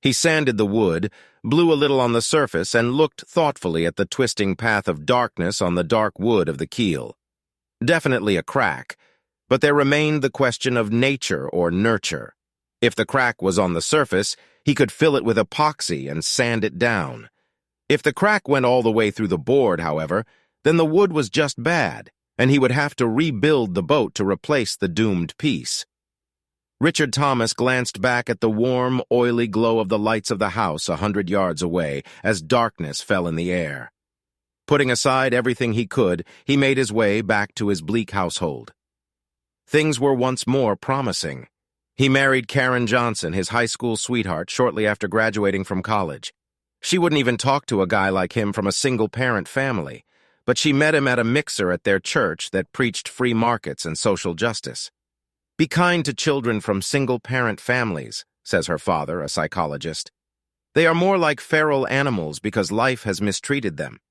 He sanded the wood, blew a little on the surface, and looked thoughtfully at the twisting path of darkness on the dark wood of the keel. Definitely a crack, but there remained the question of nature or nurture. If the crack was on the surface, he could fill it with epoxy and sand it down. If the crack went all the way through the board, however, then the wood was just bad, and he would have to rebuild the boat to replace the doomed piece. Richard Thomas glanced back at the warm, oily glow of the lights of the house 100 yards away as darkness fell in the air. Putting aside everything he could, he made his way back to his bleak household. Things were once more promising. He married Karen Johnson, his high school sweetheart, shortly after graduating from college. She wouldn't even talk to a guy like him from a single-parent family, but she met him at a mixer at their church that preached free markets and social justice. "Be kind to children from single-parent families," says her father, a psychologist. "They are more like feral animals because life has mistreated them.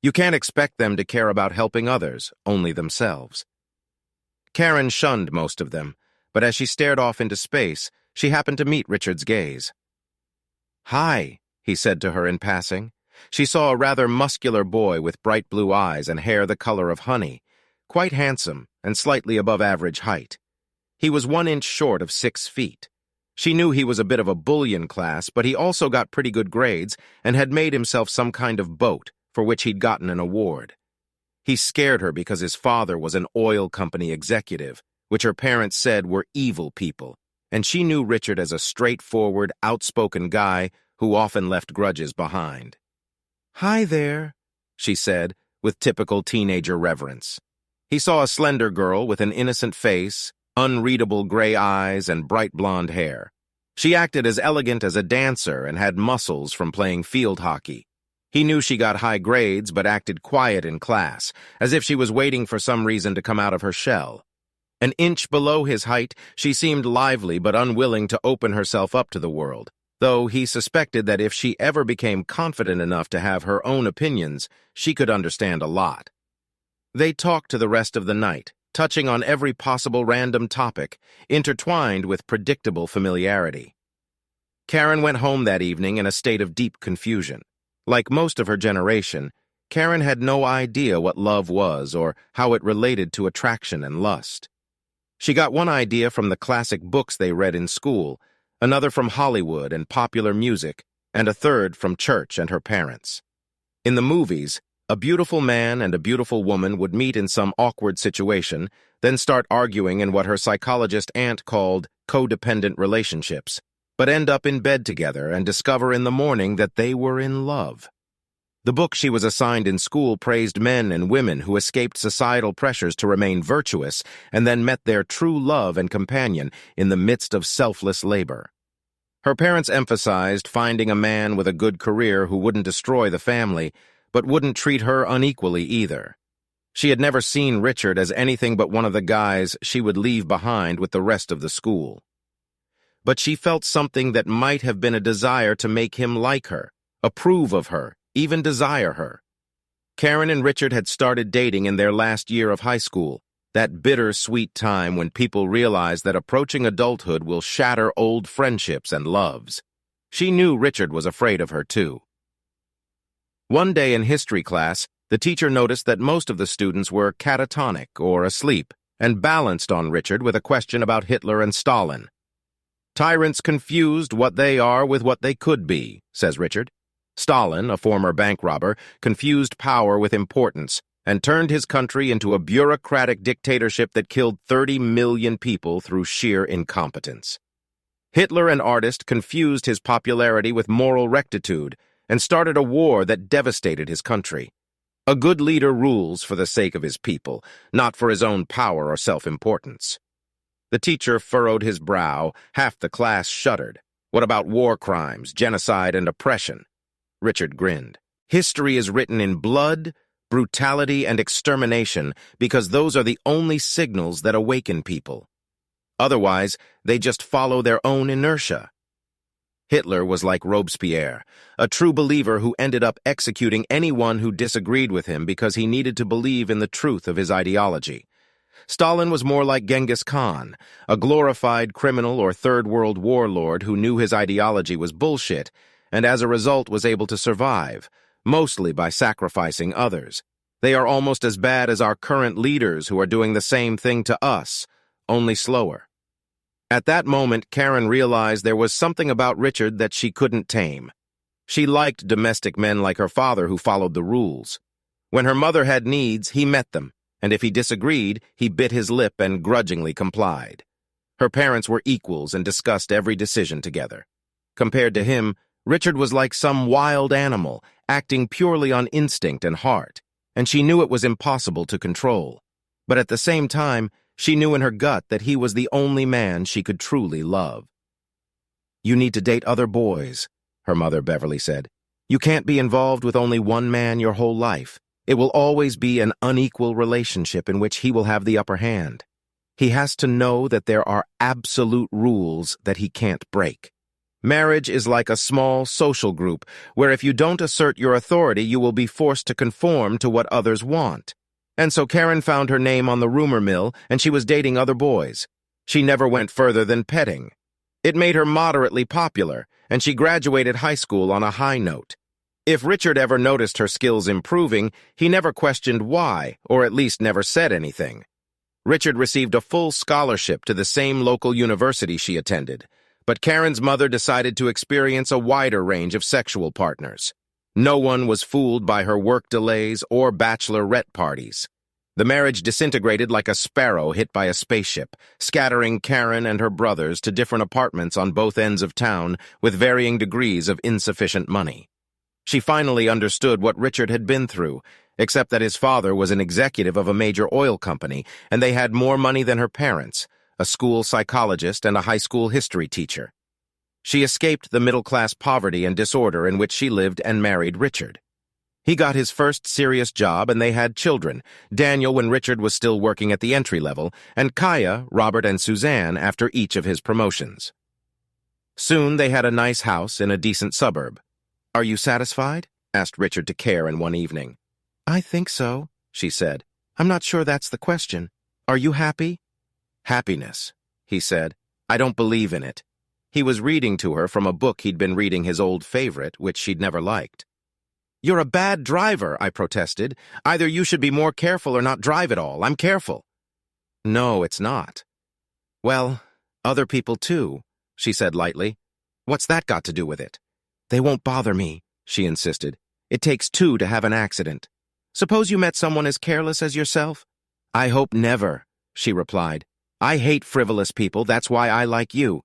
You can't expect them to care about helping others, only themselves." Karen shunned most of them, but as she stared off into space, she happened to meet Richard's gaze. "Hi," he said to her in passing. She saw a rather muscular boy with bright blue eyes and hair the color of honey, quite handsome and slightly above average height. He was 1 inch short of 6 feet. She knew he was a bit of a bullion class, but he also got pretty good grades and had made himself some kind of boat, for which he'd gotten an award. He scared her because his father was an oil company executive, which her parents said were evil people, and she knew Richard as a straightforward, outspoken guy who often left grudges behind. "Hi there," she said, with typical teenager reverence. He saw a slender girl with an innocent face, unreadable gray eyes, and bright blonde hair. She acted as elegant as a dancer and had muscles from playing field hockey. He knew she got high grades but acted quiet in class, as if she was waiting for some reason to come out of her shell. An inch below his height, she seemed lively but unwilling to open herself up to the world, though he suspected that if she ever became confident enough to have her own opinions, she could understand a lot. They talked to the rest of the night, touching on every possible random topic, intertwined with predictable familiarity. Karen went home that evening in a state of deep confusion. Like most of her generation, Karen had no idea what love was or how it related to attraction and lust. She got one idea from the classic books they read in school, another from Hollywood and popular music, and a third from church and her parents. In the movies, a beautiful man and a beautiful woman would meet in some awkward situation, then start arguing in what her psychologist aunt called codependent relationships, but end up in bed together and discover in the morning that they were in love. The book she was assigned in school praised men and women who escaped societal pressures to remain virtuous and then met their true love and companion in the midst of selfless labor. Her parents emphasized finding a man with a good career who wouldn't destroy the family, but wouldn't treat her unequally either. She had never seen Richard as anything but one of the guys she would leave behind with the rest of the school. But she felt something that might have been a desire to make him like her, approve of her, even desire her. Karen and Richard had started dating in their last year of high school, that bitter-sweet time when people realize that approaching adulthood will shatter old friendships and loves. She knew Richard was afraid of her, too. One day in history class, the teacher noticed that most of the students were catatonic or asleep, and balanced on Richard with a question about Hitler and Stalin. "Tyrants confused what they are with what they could be," says Richard. Stalin, a former bank robber, confused power with importance and turned his country into a bureaucratic dictatorship that killed 30 million people through sheer incompetence. Hitler, an artist, confused his popularity with moral rectitude and started a war that devastated his country. A good leader rules for the sake of his people, not for his own power or self-importance. The teacher furrowed his brow, half the class shuddered. What about war crimes, genocide, and oppression? Richard grinned. History is written in blood, brutality, and extermination because those are the only signals that awaken people. Otherwise, they just follow their own inertia. Hitler was like Robespierre, a true believer who ended up executing anyone who disagreed with him because he needed to believe in the truth of his ideology. Stalin was more like Genghis Khan, a glorified criminal or Third World warlord who knew his ideology was bullshit, and as a result was able to survive, mostly by sacrificing others. They are almost as bad as our current leaders who are doing the same thing to us, only slower. At that moment, Karen realized there was something about Richard that she couldn't tame. She liked domestic men like her father who followed the rules. When her mother had needs, he met them, and if he disagreed, he bit his lip and grudgingly complied. Her parents were equals and discussed every decision together. Compared to him, Richard was like some wild animal, acting purely on instinct and heart, and she knew it was impossible to control. But at the same time, she knew in her gut that he was the only man she could truly love. "You need to date other boys," her mother Beverly said. "You can't be involved with only one man your whole life. It will always be an unequal relationship in which he will have the upper hand. He has to know that there are absolute rules that he can't break. Marriage is like a small social group where if you don't assert your authority, you will be forced to conform to what others want." And so Karen found her name on the rumor mill, and she was dating other boys. She never went further than petting. It made her moderately popular, and she graduated high school on a high note. If Richard ever noticed her skills improving, he never questioned why, or at least never said anything. Richard received a full scholarship to the same local university she attended, but Karen's mother decided to experience a wider range of sexual partners. No one was fooled by her work delays or bachelorette parties. The marriage disintegrated like a sparrow hit by a spaceship, scattering Karen and her brothers to different apartments on both ends of town with varying degrees of insufficient money. She finally understood what Richard had been through, except that his father was an executive of a major oil company, and they had more money than her parents, a school psychologist and a high school history teacher. She escaped the middle-class poverty and disorder in which she lived and married Richard. He got his first serious job and they had children, Daniel when Richard was still working at the entry level, and Kaya, Robert, and Suzanne after each of his promotions. Soon they had a nice house in a decent suburb. "Are you satisfied?" asked Richard to Karen one evening. "I think so," she said. "I'm not sure that's the question. Are you happy?" "Happiness," he said. "I don't believe in it." He was reading to her from a book he'd been reading, his old favorite, which she'd never liked. "You're a bad driver," I protested. "Either you should be more careful or not drive at all. I'm careful." "No, it's not." "Well, other people too," she said lightly. "What's that got to do with it?" "They won't bother me," she insisted. "It takes two to have an accident. Suppose you met someone as careless as yourself?" "I hope never," she replied. "I hate frivolous people, that's why I like you."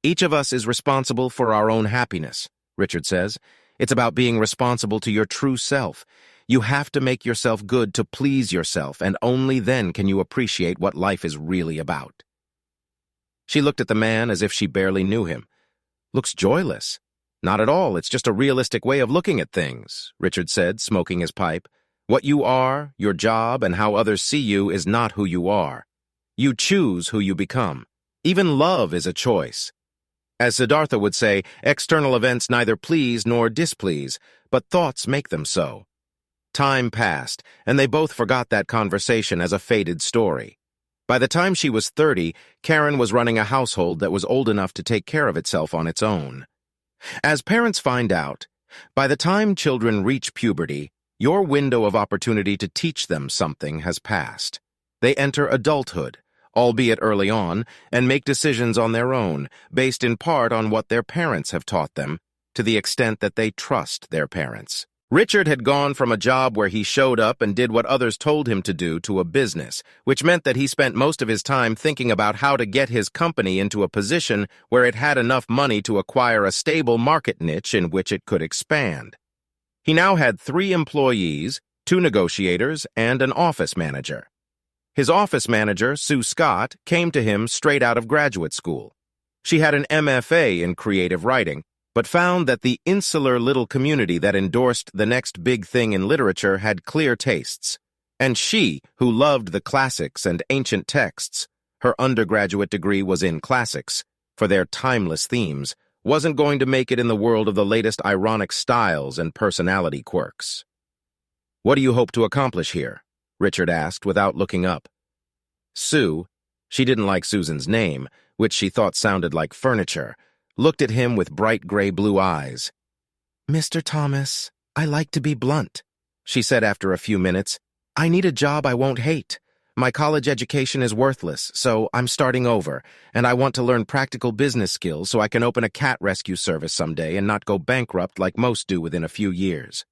"Each of us is responsible for our own happiness," Richard says. "It's about being responsible to your true self. You have to make yourself good to please yourself, and only then can you appreciate what life is really about." She looked at the man as if she barely knew him. "Looks joyless." "Not at all, it's just a realistic way of looking at things," Richard said, smoking his pipe. "What you are, your job, and how others see you is not who you are. You choose who you become. Even love is a choice. As Siddhartha would say, external events neither please nor displease, but thoughts make them so." Time passed, and they both forgot that conversation as a faded story. By the time she was 30, Karen was running a household that was old enough to take care of itself on its own. As parents find out, by the time children reach puberty, your window of opportunity to teach them something has passed. They enter adulthood, albeit early on, and make decisions on their own, based in part on what their parents have taught them, to the extent that they trust their parents. Richard had gone from a job where he showed up and did what others told him to do to a business, which meant that he spent most of his time thinking about how to get his company into a position where it had enough money to acquire a stable market niche in which it could expand. He now had 3 employees, 2 negotiators, and an office manager. His office manager, Sue Scott, came to him straight out of graduate school. She had an MFA in creative writing, but found that the insular little community that endorsed the next big thing in literature had clear tastes. And she, who loved the classics and ancient texts, her undergraduate degree was in classics, for their timeless themes, wasn't going to make it in the world of the latest ironic styles and personality quirks. "What do you hope to accomplish here?" Richard asked without looking up. Sue, she didn't like Susan's name, which she thought sounded like furniture, looked at him with bright gray-blue eyes. "Mr. Thomas, I like to be blunt," she said after a few minutes. "I need a job I won't hate. My college education is worthless, so I'm starting over, and I want to learn practical business skills so I can open a cat rescue service someday and not go bankrupt like most do within a few years.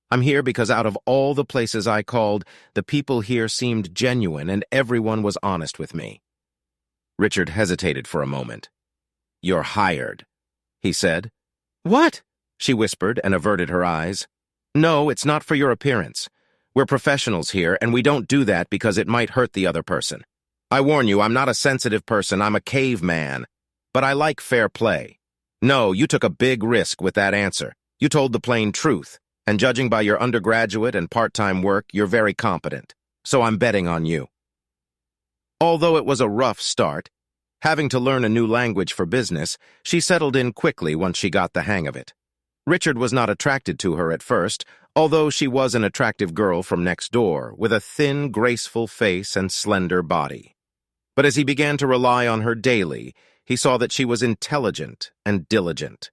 I'm here because out of all the places I called, the people here seemed genuine and everyone was honest with me." Richard hesitated for a moment. "You're hired," he said. "What?" she whispered and averted her eyes. "No, it's not for your appearance. We're professionals here, and we don't do that because it might hurt the other person. I warn you, I'm not a sensitive person, I'm a caveman. But I like fair play. No, you took a big risk with that answer. You told the plain truth, and judging by your undergraduate and part-time work, you're very competent. So I'm betting on you." Although it was a rough start, having to learn a new language for business, she settled in quickly once she got the hang of it. Richard was not attracted to her at first, although she was an attractive girl from next door, with a thin, graceful face and slender body. But as he began to rely on her daily, he saw that she was intelligent and diligent.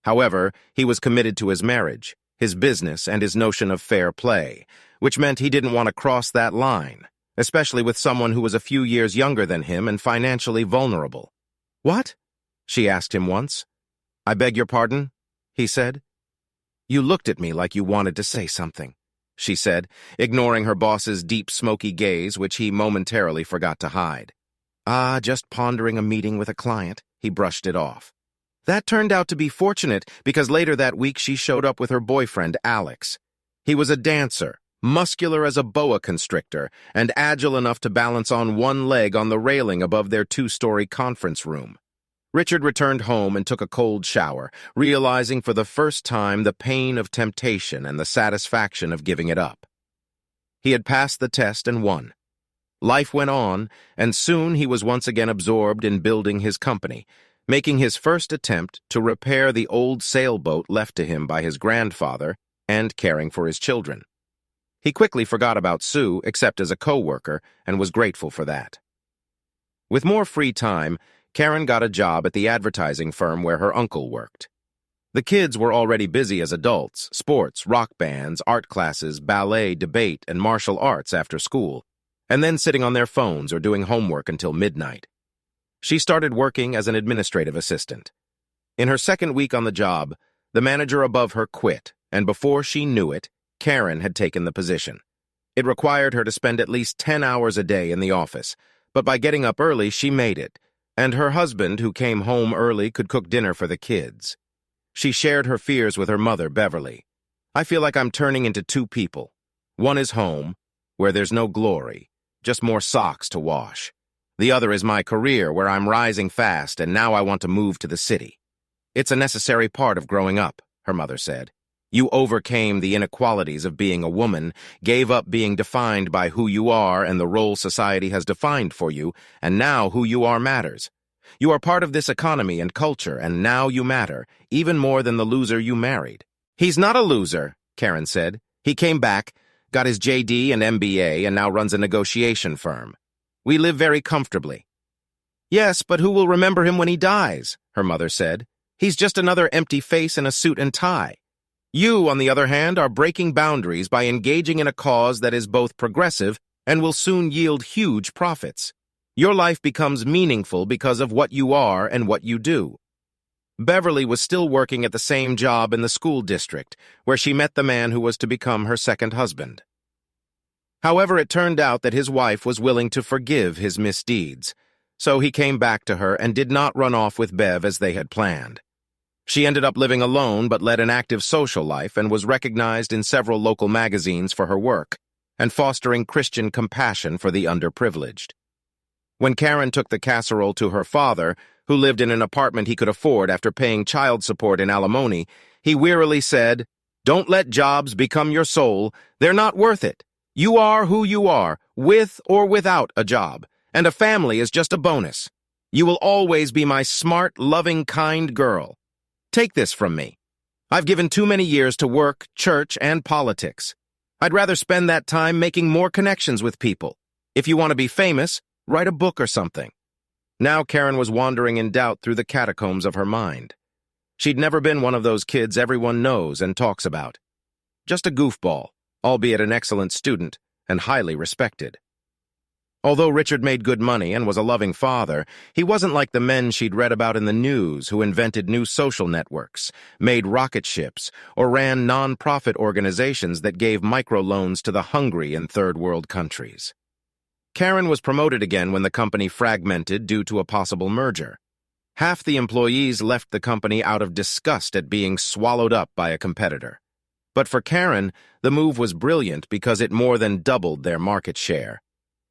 However, he was committed to his marriage, his business, and his notion of fair play, which meant he didn't want to cross that line, especially with someone who was a few years younger than him and financially vulnerable. "What?" she asked him once. "I beg your pardon?" he said. "You looked at me like you wanted to say something," she said, ignoring her boss's deep, smoky gaze, which he momentarily forgot to hide. Just pondering a meeting with a client," he brushed it off. That turned out to be fortunate because later that week she showed up with her boyfriend, Alex. He was a dancer, muscular as a boa constrictor, and agile enough to balance on one leg on the railing above their two-story conference room. Richard returned home and took a cold shower, realizing for the first time the pain of temptation and the satisfaction of giving it up. He had passed the test and won. Life went on, and soon he was once again absorbed in building his company, making his first attempt to repair the old sailboat left to him by his grandfather and caring for his children. He quickly forgot about Sue, except as a co-worker, and was grateful for that. With more free time, Karen got a job at the advertising firm where her uncle worked. The kids were already busy as adults, sports, rock bands, art classes, ballet, debate, and martial arts after school, and then sitting on their phones or doing homework until midnight. She started working as an administrative assistant. In her second week on the job, the manager above her quit, and before she knew it, Karen had taken the position. It required her to spend at least 10 hours a day in the office, but by getting up early, she made it, and her husband, who came home early, could cook dinner for the kids. She shared her fears with her mother, Beverly. "I feel like I'm turning into two people. One is home, where there's no glory, just more socks to wash. The other is my career, where I'm rising fast, and now I want to move to the city. It's a necessary part of growing up," her mother said. "You overcame the inequalities of being a woman, gave up being defined by who you are and the role society has defined for you, and now who you are matters. You are part of this economy and culture, and now you matter, even more than the loser you married." "He's not a loser," Karen said. "He came back, got his JD and MBA, and now runs a negotiation firm. We live very comfortably." "Yes, but who will remember him when he dies?" her mother said. "He's just another empty face in a suit and tie. You, on the other hand, are breaking boundaries by engaging in a cause that is both progressive and will soon yield huge profits. Your life becomes meaningful because of what you are and what you do." Beverly was still working at the same job in the school district, where she met the man who was to become her second husband. However, it turned out that his wife was willing to forgive his misdeeds, so he came back to her and did not run off with Bev as they had planned. She ended up living alone but led an active social life and was recognized in several local magazines for her work and fostering Christian compassion for the underprivileged. When Karen took the casserole to her father, who lived in an apartment he could afford after paying child support in alimony, he wearily said, "Don't let jobs become your soul. They're not worth it. You are who you are, with or without a job, and a family is just a bonus. You will always be my smart, loving, kind girl. Take this from me. I've given too many years to work, church, and politics. I'd rather spend that time making more connections with people. If you want to be famous, Write a book or something. Now Karen was wandering in doubt through the catacombs of her mind. She'd never been one of those kids everyone knows and talks about. Just a goofball, albeit an excellent student and highly respected. Although Richard made good money and was a loving father, he wasn't like the men she'd read about in the news who invented new social networks, made rocket ships, or ran non-profit organizations that gave microloans to the hungry in third-world countries. Karen was promoted again when the company fragmented due to a possible merger. Half the employees left the company out of disgust at being swallowed up by a competitor. But for Karen, the move was brilliant because it more than doubled their market share.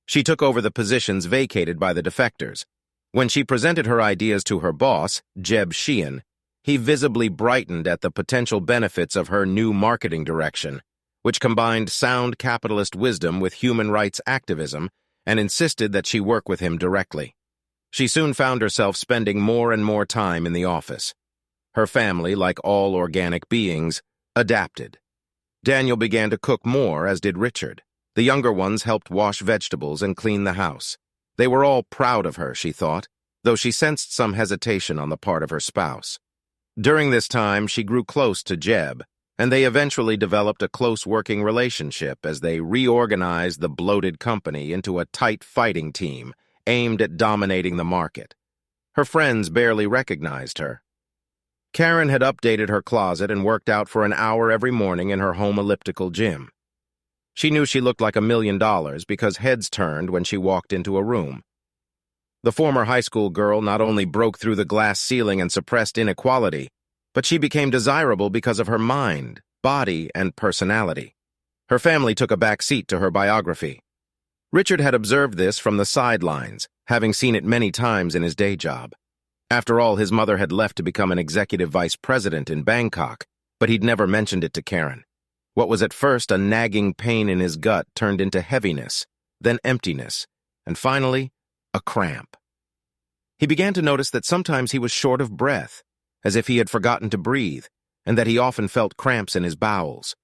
She took over the positions vacated by the defectors. When she presented her ideas to her boss, Jeb Sheehan, he visibly brightened at the potential benefits of her new marketing direction, which combined sound capitalist wisdom with human rights activism and insisted that she work with him directly. She soon found herself spending more and more time in the office. Her family, like all organic beings, adapted. Daniel began to cook more, as did Richard. The younger ones helped wash vegetables and clean the house. They were all proud of her, she thought, though she sensed some hesitation on the part of her spouse. During this time, she grew close to Jeb, and they eventually developed a close working relationship as they reorganized the bloated company into a tight fighting team aimed at dominating the market. Her friends barely recognized her. Karen had updated her closet and worked out for an hour every morning in her home elliptical gym. She knew she looked like $1 million because heads turned when she walked into a room. The former high school girl not only broke through the glass ceiling and suppressed inequality, but she became desirable because of her mind, body, and personality. Her family took a back seat to her biography. Richard had observed this from the sidelines, having seen it many times in his day job. After all, his mother had left to become an executive vice president in Bangkok, but he'd never mentioned it to Karen. What was at first a nagging pain in his gut turned into heaviness, then emptiness, and finally, a cramp. He began to notice that sometimes he was short of breath, as if he had forgotten to breathe, and that he often felt cramps in his bowels.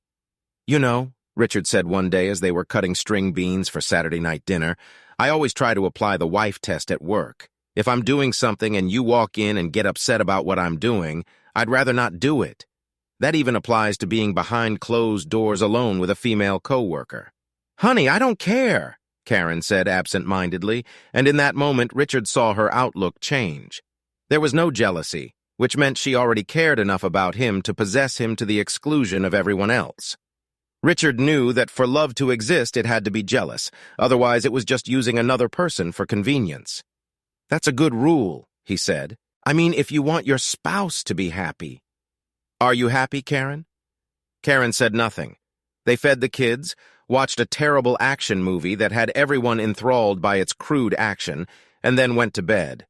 "You know," Richard said one day as they were cutting string beans for Saturday night dinner, "I always try to apply the wife test at work. If I'm doing something and you walk in and get upset about what I'm doing, I'd rather not do it. That even applies to being behind closed doors alone with a female coworker." "Honey, I don't care," Karen said absent-mindedly, and in that moment Richard saw her outlook change. There was no jealousy, which meant she already cared enough about him to possess him to the exclusion of everyone else. Richard knew that for love to exist it had to be jealous, otherwise it was just using another person for convenience. "That's a good rule," he said. "I mean, if you want your spouse to be happy." "Are you happy, Karen?" Karen said nothing. They fed the kids, watched a terrible action movie that had everyone enthralled by its crude action, and then went to bed.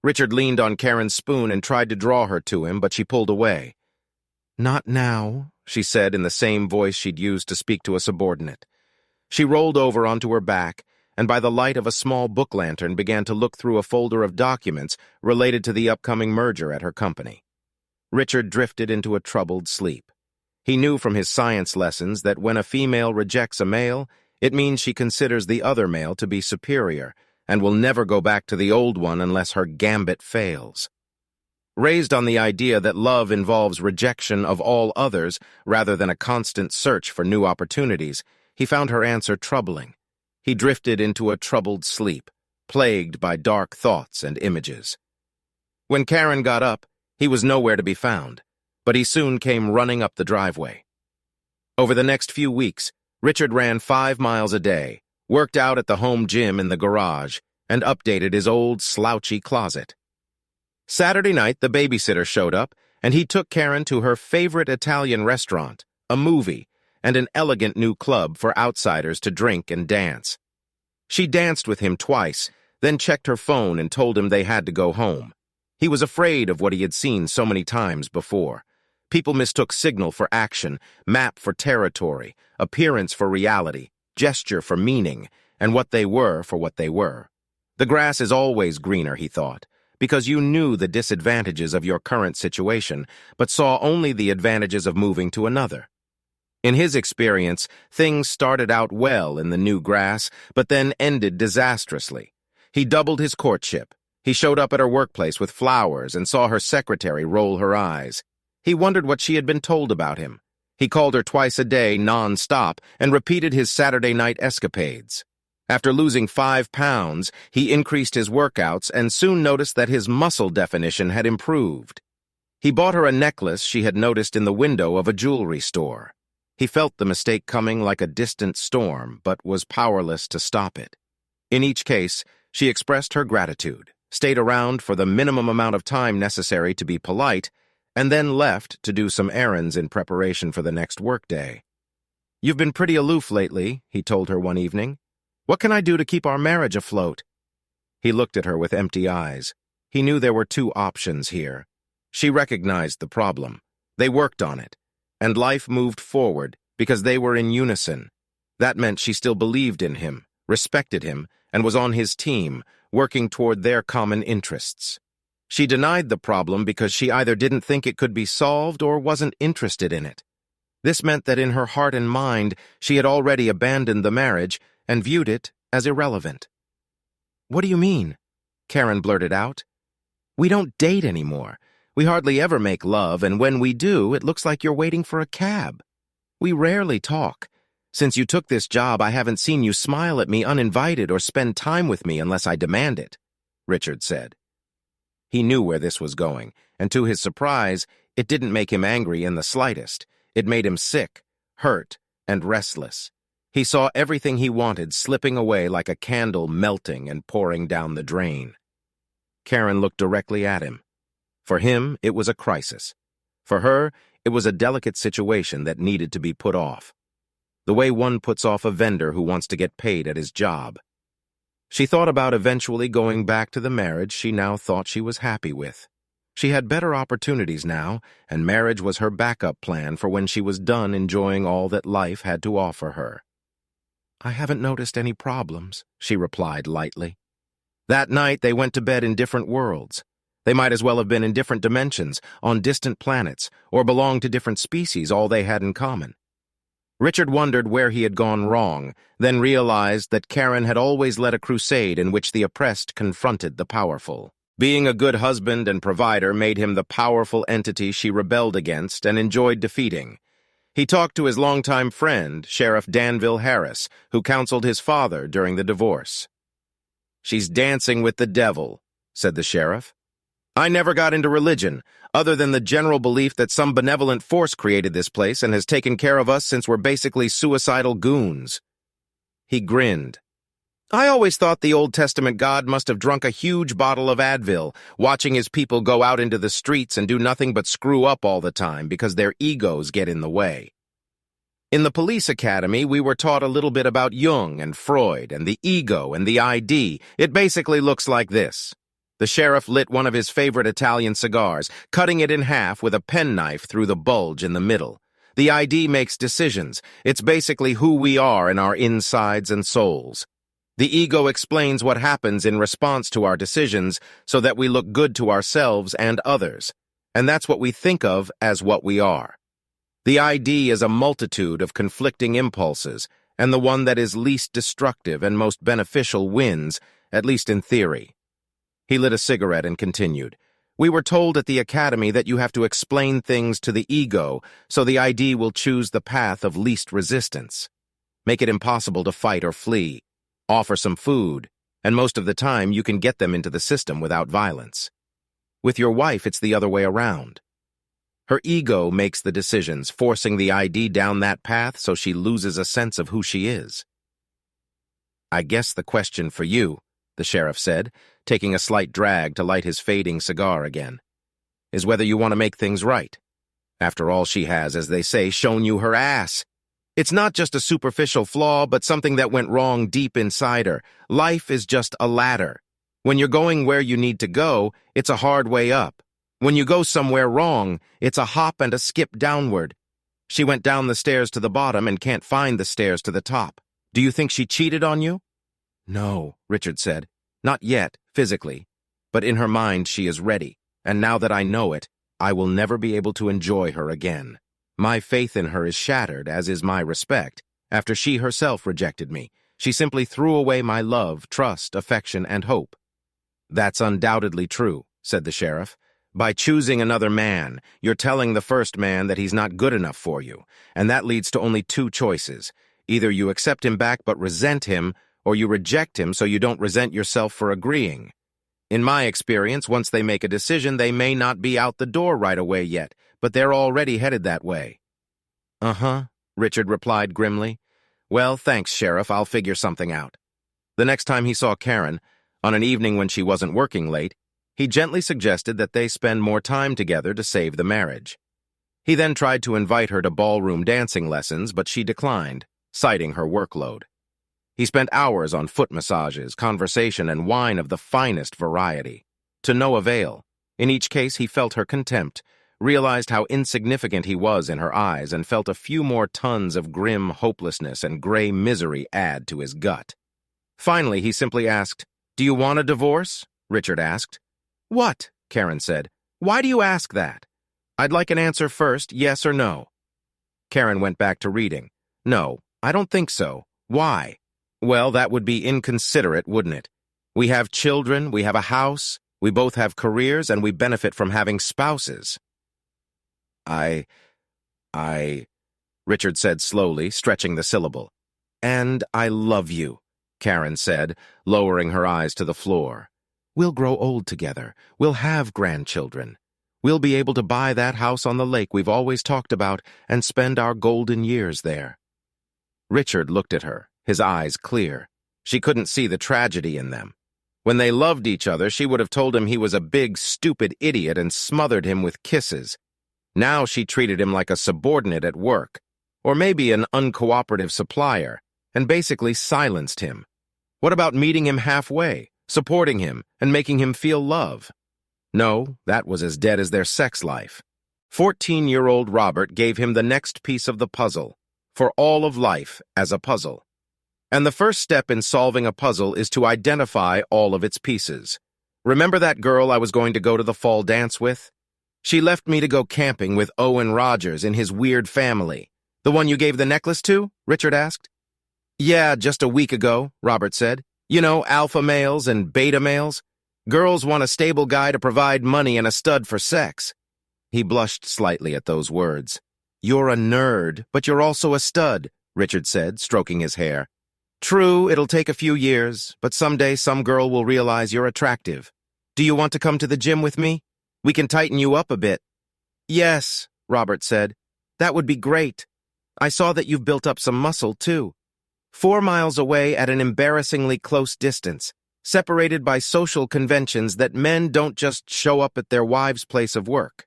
Richard leaned on Karen's spoon and tried to draw her to him, but she pulled away. "Not now," she said in the same voice she'd used to speak to a subordinate. She rolled over onto her back, and by the light of a small book lantern began to look through a folder of documents related to the upcoming merger at her company. Richard drifted into a troubled sleep. He knew from his science lessons that when a female rejects a male, it means she considers the other male to be superior and will never go back to the old one unless her gambit fails. Raised on the idea that love involves rejection of all others rather than a constant search for new opportunities, he found her answer troubling. He drifted into a troubled sleep, plagued by dark thoughts and images. When Karen got up, he was nowhere to be found, but he soon came running up the driveway. Over the next few weeks, Richard ran 5 miles a day, worked out at the home gym in the garage, and updated his old slouchy closet. Saturday night, the babysitter showed up, and he took Karen to her favorite Italian restaurant, a movie, and an elegant new club for outsiders to drink and dance. She danced with him twice, then checked her phone and told him they had to go home. He was afraid of what he had seen so many times before. People mistook signal for action, map for territory, appearance for reality, gesture for meaning, and what they were for what they were. The grass is always greener, he thought, because you knew the disadvantages of your current situation, but saw only the advantages of moving to another. In his experience, things started out well in the new grass, but then ended disastrously. He doubled his courtship. He showed up at her workplace with flowers and saw her secretary roll her eyes. He wondered what she had been told about him. He called her twice a day, non-stop, and repeated his Saturday night escapades. After losing 5 pounds, he increased his workouts and soon noticed that his muscle definition had improved. He bought her a necklace she had noticed in the window of a jewelry store. He felt the mistake coming like a distant storm, but was powerless to stop it. In each case, she expressed her gratitude, stayed around for the minimum amount of time necessary to be polite, and then left to do some errands in preparation for the next workday. "You've been pretty aloof lately," he told her one evening. "What can I do to keep our marriage afloat?" He looked at her with empty eyes. He knew there were 2 options here. She recognized the problem. They worked on it. And life moved forward because they were in unison. That meant she still believed in him, respected him, and was on his team, working toward their common interests. She denied the problem because she either didn't think it could be solved or wasn't interested in it. This meant that in her heart and mind, she had already abandoned the marriage and viewed it as irrelevant. "What do you mean?" Karen blurted out. "We don't date anymore. We hardly ever make love, and when we do, it looks like you're waiting for a cab. We rarely talk. Since you took this job, I haven't seen you smile at me uninvited or spend time with me unless I demand it," Richard said. He knew where this was going, and to his surprise, it didn't make him angry in the slightest. It made him sick, hurt, and restless. He saw everything he wanted slipping away like a candle melting and pouring down the drain. Karen looked directly at him. For him, it was a crisis. For her, it was a delicate situation that needed to be put off. The way one puts off a vendor who wants to get paid at his job. She thought about eventually going back to the marriage she now thought she was happy with. She had better opportunities now, and marriage was her backup plan for when she was done enjoying all that life had to offer her. "I haven't noticed any problems," she replied lightly. That night, they went to bed in different worlds. They might as well have been in different dimensions, on distant planets, or belonged to different species, all they had in common. Richard wondered where he had gone wrong, then realized that Karen had always led a crusade in which the oppressed confronted the powerful. Being a good husband and provider made him the powerful entity she rebelled against and enjoyed defeating. He talked to his longtime friend, Sheriff Danville Harris, who counseled his father during the divorce. "She's dancing with the devil," said the sheriff. "I never got into religion, other than the general belief that some benevolent force created this place and has taken care of us since we're basically suicidal goons." He grinned. "I always thought the Old Testament God must have drunk a huge bottle of Advil, watching his people go out into the streets and do nothing but screw up all the time because their egos get in the way. In the police academy, we were taught a little bit about Jung and Freud and the ego and the ID. It basically looks like this." The sheriff lit one of his favorite Italian cigars, cutting it in half with a penknife through the bulge in the middle. "The ID makes decisions. It's basically who we are in our insides and souls. The ego explains what happens in response to our decisions so that we look good to ourselves and others. And that's what we think of as what we are. The ID is a multitude of conflicting impulses, and the one that is least destructive and most beneficial wins, at least in theory." He lit a cigarette and continued. "We were told at the academy that you have to explain things to the ego so the ID will choose the path of least resistance. Make it impossible to fight or flee. Offer some food, and most of the time you can get them into the system without violence. With your wife, it's the other way around. Her ego makes the decisions, forcing the ID down that path so she loses a sense of who she is." "I guess the question for you," the sheriff said, taking a slight drag to light his fading cigar again, "is whether you want to make things right. After all, she has, as they say, shown you her ass. It's not just a superficial flaw, but something that went wrong deep inside her. Life is just a ladder. When you're going where you need to go, it's a hard way up. When you go somewhere wrong, it's a hop and a skip downward. She went down the stairs to the bottom and can't find the stairs to the top. Do you think she cheated on you?" "No," Richard said. "Not yet, physically. But in her mind she is ready, and now that I know it, I will never be able to enjoy her again. My faith in her is shattered, as is my respect, after she herself rejected me. She simply threw away my love, trust, affection, and hope. That's undoubtedly true, said the sheriff. By choosing another man, you're telling the first man that he's not good enough for you, and that leads to only two choices. Either you accept him back but resent him, or you reject him so you don't resent yourself for agreeing. In my experience, once they make a decision, they may not be out the door right away yet, but they're already headed that way. Uh-huh, Richard replied grimly. Well, thanks, Sheriff, I'll figure something out. The next time he saw Karen, on an evening when she wasn't working late, he gently suggested that they spend more time together to save the marriage. He then tried to invite her to ballroom dancing lessons, but she declined, citing her workload. He spent hours on foot massages, conversation, and wine of the finest variety. To no avail. In each case, he felt her contempt, realized how insignificant he was in her eyes, and felt a few more tons of grim hopelessness and gray misery add to his gut. Finally, he simply asked, "Do you want a divorce?" Richard asked. "What?" Karen said. "Why do you ask that?" "I'd like an answer first, yes or no." Karen went back to reading. "No, I don't think so. Why?" "Well, that would be inconsiderate, wouldn't it? We have children, we have a house, we both have careers, and we benefit from having spouses." I, Richard said slowly, stretching the syllable. "And I love you," Karen said, lowering her eyes to the floor. "We'll grow old together. We'll have grandchildren. We'll be able to buy that house on the lake we've always talked about and spend our golden years there." Richard looked at her, his eyes clear. She couldn't see the tragedy in them. When they loved each other, she would have told him he was a big, stupid idiot and smothered him with kisses. Now she treated him like a subordinate at work, or maybe an uncooperative supplier, and basically silenced him. What about meeting him halfway, supporting him, and making him feel love? No, that was as dead as their sex life. 14-year-old Robert gave him the next piece of the puzzle, for all of life as a puzzle. And the first step in solving a puzzle is to identify all of its pieces. Remember that girl I was going to go to the fall dance with? She left me to go camping with Owen Rogers in his weird family. The one you gave the necklace to? Richard asked. "Yeah, just a week ago," Robert said. "You know, alpha males and beta males. Girls want a stable guy to provide money and a stud for sex." He blushed slightly at those words. "You're a nerd, but you're also a stud," Richard said, stroking his hair. "True, it'll take a few years, but someday some girl will realize you're attractive. Do you want to come to the gym with me? We can tighten you up a bit." "Yes," Robert said. "That would be great. I saw that you've built up some muscle, too. 4 miles away at an embarrassingly close distance, separated by social conventions that men don't just show up at their wives' place of work."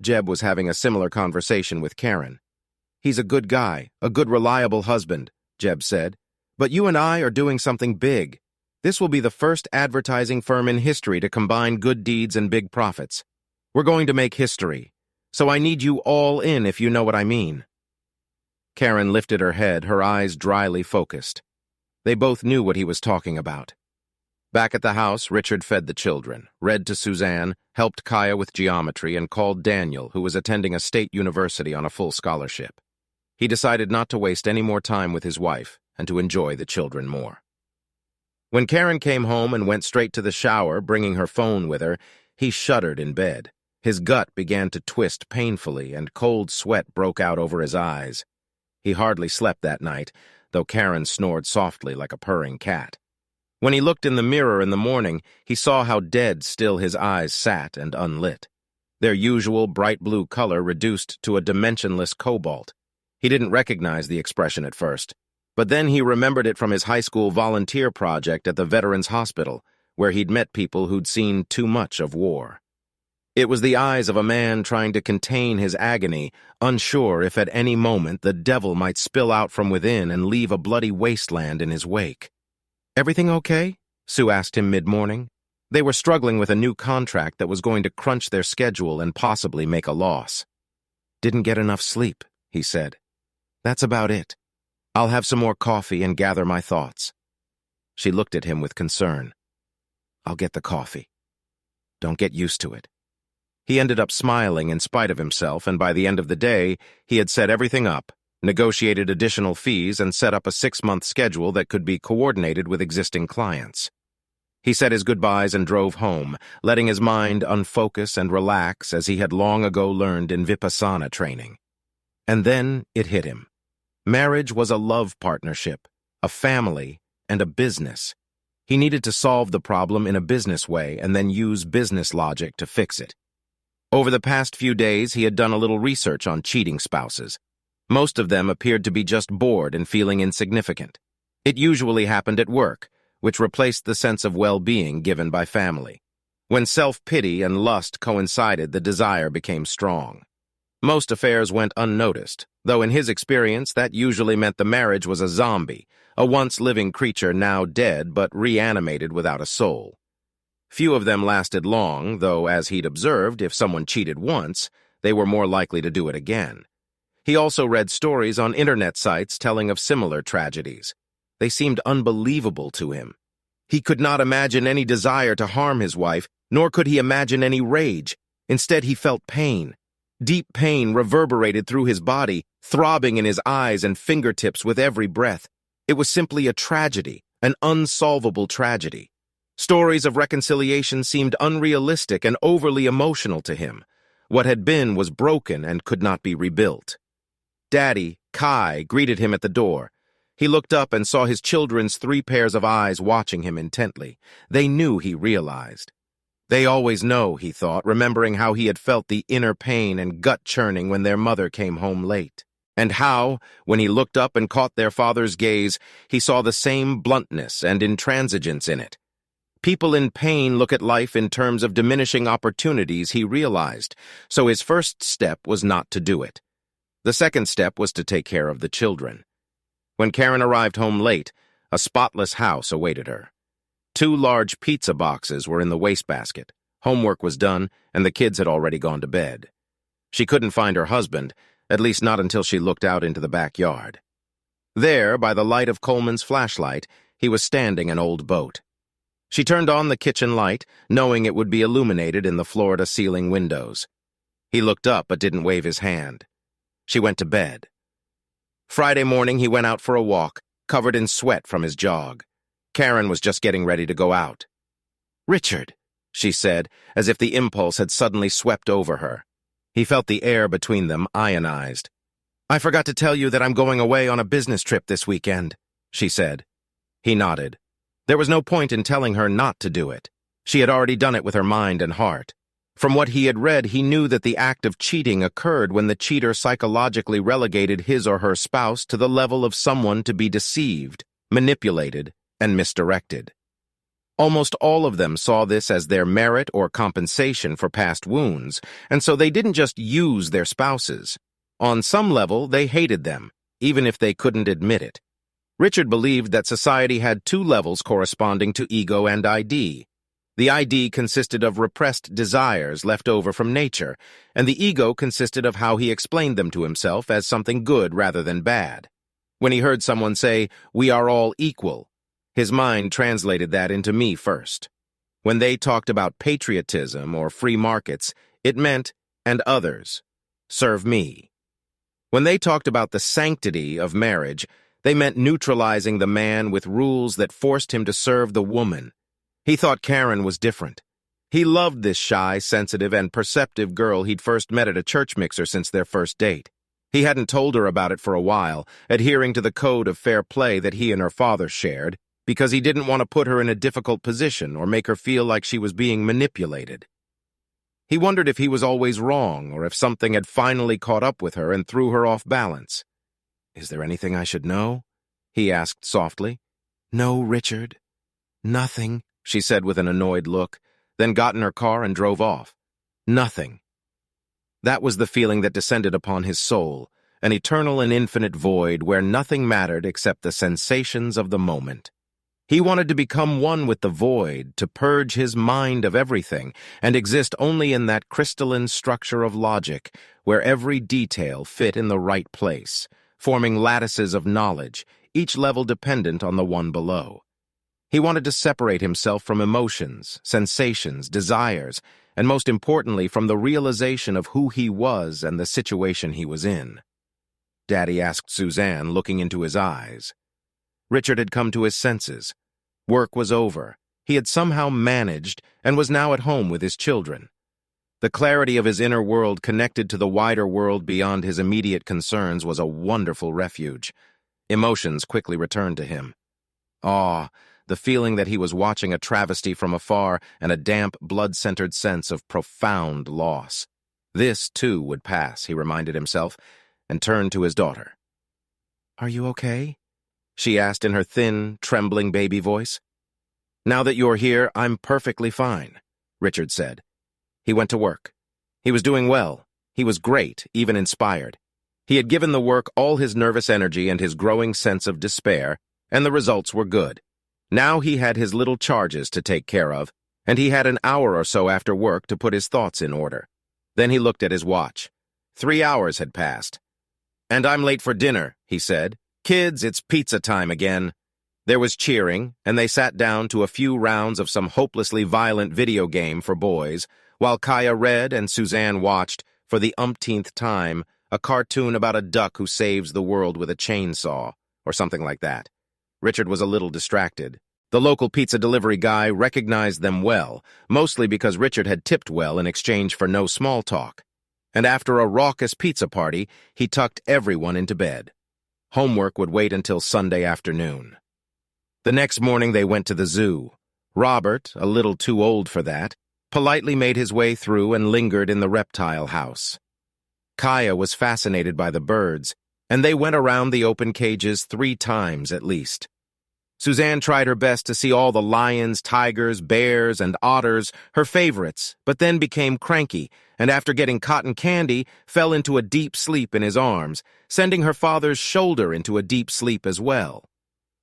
Jeb was having a similar conversation with Karen. "He's a good guy, a good reliable husband," Jeb said. "But you and I are doing something big. This will be the first advertising firm in history to combine good deeds and big profits. We're going to make history, so I need you all in if you know what I mean." Karen lifted her head, her eyes dryly focused. They both knew what he was talking about. Back at the house, Richard fed the children, read to Suzanne, helped Kaya with geometry, and called Daniel, who was attending a state university on a full scholarship. He decided not to waste any more time with his wife and to enjoy the children more. When Karen came home and went straight to the shower, bringing her phone with her, he shuddered in bed. His gut began to twist painfully, and cold sweat broke out over his eyes. He hardly slept that night, though Karen snored softly like a purring cat. When he looked in the mirror in the morning, he saw how dead still his eyes sat and unlit. Their usual bright blue color reduced to a dimensionless cobalt. He didn't recognize the expression at first, but then he remembered it from his high school volunteer project at the Veterans Hospital, where he'd met people who'd seen too much of war. It was the eyes of a man trying to contain his agony, unsure if at any moment the devil might spill out from within and leave a bloody wasteland in his wake. "Everything okay?" Sue asked him mid-morning. They were struggling with a new contract that was going to crunch their schedule and possibly make a loss. "Didn't get enough sleep," he said. "That's about it. I'll have some more coffee and gather my thoughts." She looked at him with concern. "I'll get the coffee. Don't get used to it." He ended up smiling in spite of himself, and by the end of the day, he had set everything up, negotiated additional fees, and set up a 6-month schedule that could be coordinated with existing clients. He said his goodbyes and drove home, letting his mind unfocus and relax as he had long ago learned in Vipassana training. And then it hit him. Marriage was a love partnership, a family, and a business. He needed to solve the problem in a business way and then use business logic to fix it. Over the past few days, he had done a little research on cheating spouses. Most of them appeared to be just bored and feeling insignificant. It usually happened at work, which replaced the sense of well-being given by family. When self-pity and lust coincided, the desire became strong. Most affairs went unnoticed, though in his experience that usually meant the marriage was a zombie, a once-living creature now dead but reanimated without a soul. Few of them lasted long, though, as he'd observed, if someone cheated once, they were more likely to do it again. He also read stories on internet sites telling of similar tragedies. They seemed unbelievable to him. He could not imagine any desire to harm his wife, nor could he imagine any rage. Instead, he felt pain. Deep pain reverberated through his body, throbbing in his eyes and fingertips with every breath. It was simply a tragedy, an unsolvable tragedy. Stories of reconciliation seemed unrealistic and overly emotional to him. What had been was broken and could not be rebuilt. Daddy, Kai, greeted him at the door. He looked up and saw his children's 3 pairs of eyes watching him intently. They knew, he realized. They always know, he thought, remembering how he had felt the inner pain and gut-churning when their mother came home late. And how, when he looked up and caught their father's gaze, he saw the same bluntness and intransigence in it. People in pain look at life in terms of diminishing opportunities, he realized, so his first step was not to do it. The second step was to take care of the children. When Karen arrived home late, a spotless house awaited her. 2 large pizza boxes were in the wastebasket. Homework was done, and the kids had already gone to bed. She couldn't find her husband, at least not until she looked out into the backyard. There, by the light of Coleman's flashlight, he was standing an old boat. She turned on the kitchen light, knowing it would be illuminated in the floor-to-ceiling windows. He looked up but didn't wave his hand. She went to bed. Friday morning he went out for a walk, covered in sweat from his jog. Karen was just getting ready to go out. "Richard," she said, as if the impulse had suddenly swept over her. He felt the air between them ionized. "I forgot to tell you that I'm going away on a business trip this weekend," she said. He nodded. There was no point in telling her not to do it. She had already done it with her mind and heart. From what he had read, he knew that the act of cheating occurred when the cheater psychologically relegated his or her spouse to the level of someone to be deceived, manipulated, and misdirected. Almost all of them saw this as their merit or compensation for past wounds, and so they didn't just use their spouses. On some level, they hated them, even if they couldn't admit it. Richard believed that society had 2 levels corresponding to ego and ID. The ID consisted of repressed desires left over from nature, and the ego consisted of how he explained them to himself as something good rather than bad. When he heard someone say, "We are all equal," his mind translated that into me first. When they talked about patriotism or free markets, it meant, and others, serve me. When they talked about the sanctity of marriage, they meant neutralizing the man with rules that forced him to serve the woman. He thought Karen was different. He loved this shy, sensitive, and perceptive girl he'd first met at a church mixer since their first date. He hadn't told her about it for a while, adhering to the code of fair play that he and her father shared, because he didn't want to put her in a difficult position or make her feel like she was being manipulated. He wondered if he was always wrong or if something had finally caught up with her and threw her off balance. "Is there anything I should know?" he asked softly. "No, Richard. Nothing," she said with an annoyed look, then got in her car and drove off. Nothing. That was the feeling that descended upon his soul, an eternal and infinite void where nothing mattered except the sensations of the moment. He wanted to become one with the void, to purge his mind of everything, and exist only in that crystalline structure of logic, where every detail fit in the right place, forming lattices of knowledge, each level dependent on the one below. He wanted to separate himself from emotions, sensations, desires, and most importantly from the realization of who he was and the situation he was in. Daddy asked Suzanne, looking into his eyes. Richard had come to his senses. Work was over. He had somehow managed and was now at home with his children. The clarity of his inner world connected to the wider world beyond his immediate concerns was a wonderful refuge. Emotions quickly returned to him. Awe, the feeling that he was watching a travesty from afar, and a damp, blood-centered sense of profound loss. This, too, would pass, he reminded himself, and turned to his daughter. "Are you okay?" she asked in her thin, trembling baby voice. "Now that you're here, I'm perfectly fine," Richard said. He went to work. He was doing well. He was great, even inspired. He had given the work all his nervous energy and his growing sense of despair, and the results were good. Now he had his little charges to take care of, and he had an hour or so after work to put his thoughts in order. Then he looked at his watch. 3 hours had passed. "And I'm late for dinner," he said. "Kids, it's pizza time again." There was cheering, and they sat down to a few rounds of some hopelessly violent video game for boys, while Kaya read and Suzanne watched, for the umpteenth time, a cartoon about a duck who saves the world with a chainsaw, or something like that. Richard was a little distracted. The local pizza delivery guy recognized them well, mostly because Richard had tipped well in exchange for no small talk. And after a raucous pizza party, he tucked everyone into bed. Homework would wait until Sunday afternoon. The next morning they went to the zoo. Robert, a little too old for that, politely made his way through and lingered in the reptile house. Kaya was fascinated by the birds, and they went around the open cages 3 times at least. Suzanne tried her best to see all the lions, tigers, bears, and otters, her favorites, but then became cranky, and after getting cotton candy, fell into a deep sleep in his arms, sending her father's shoulder into a deep sleep as well.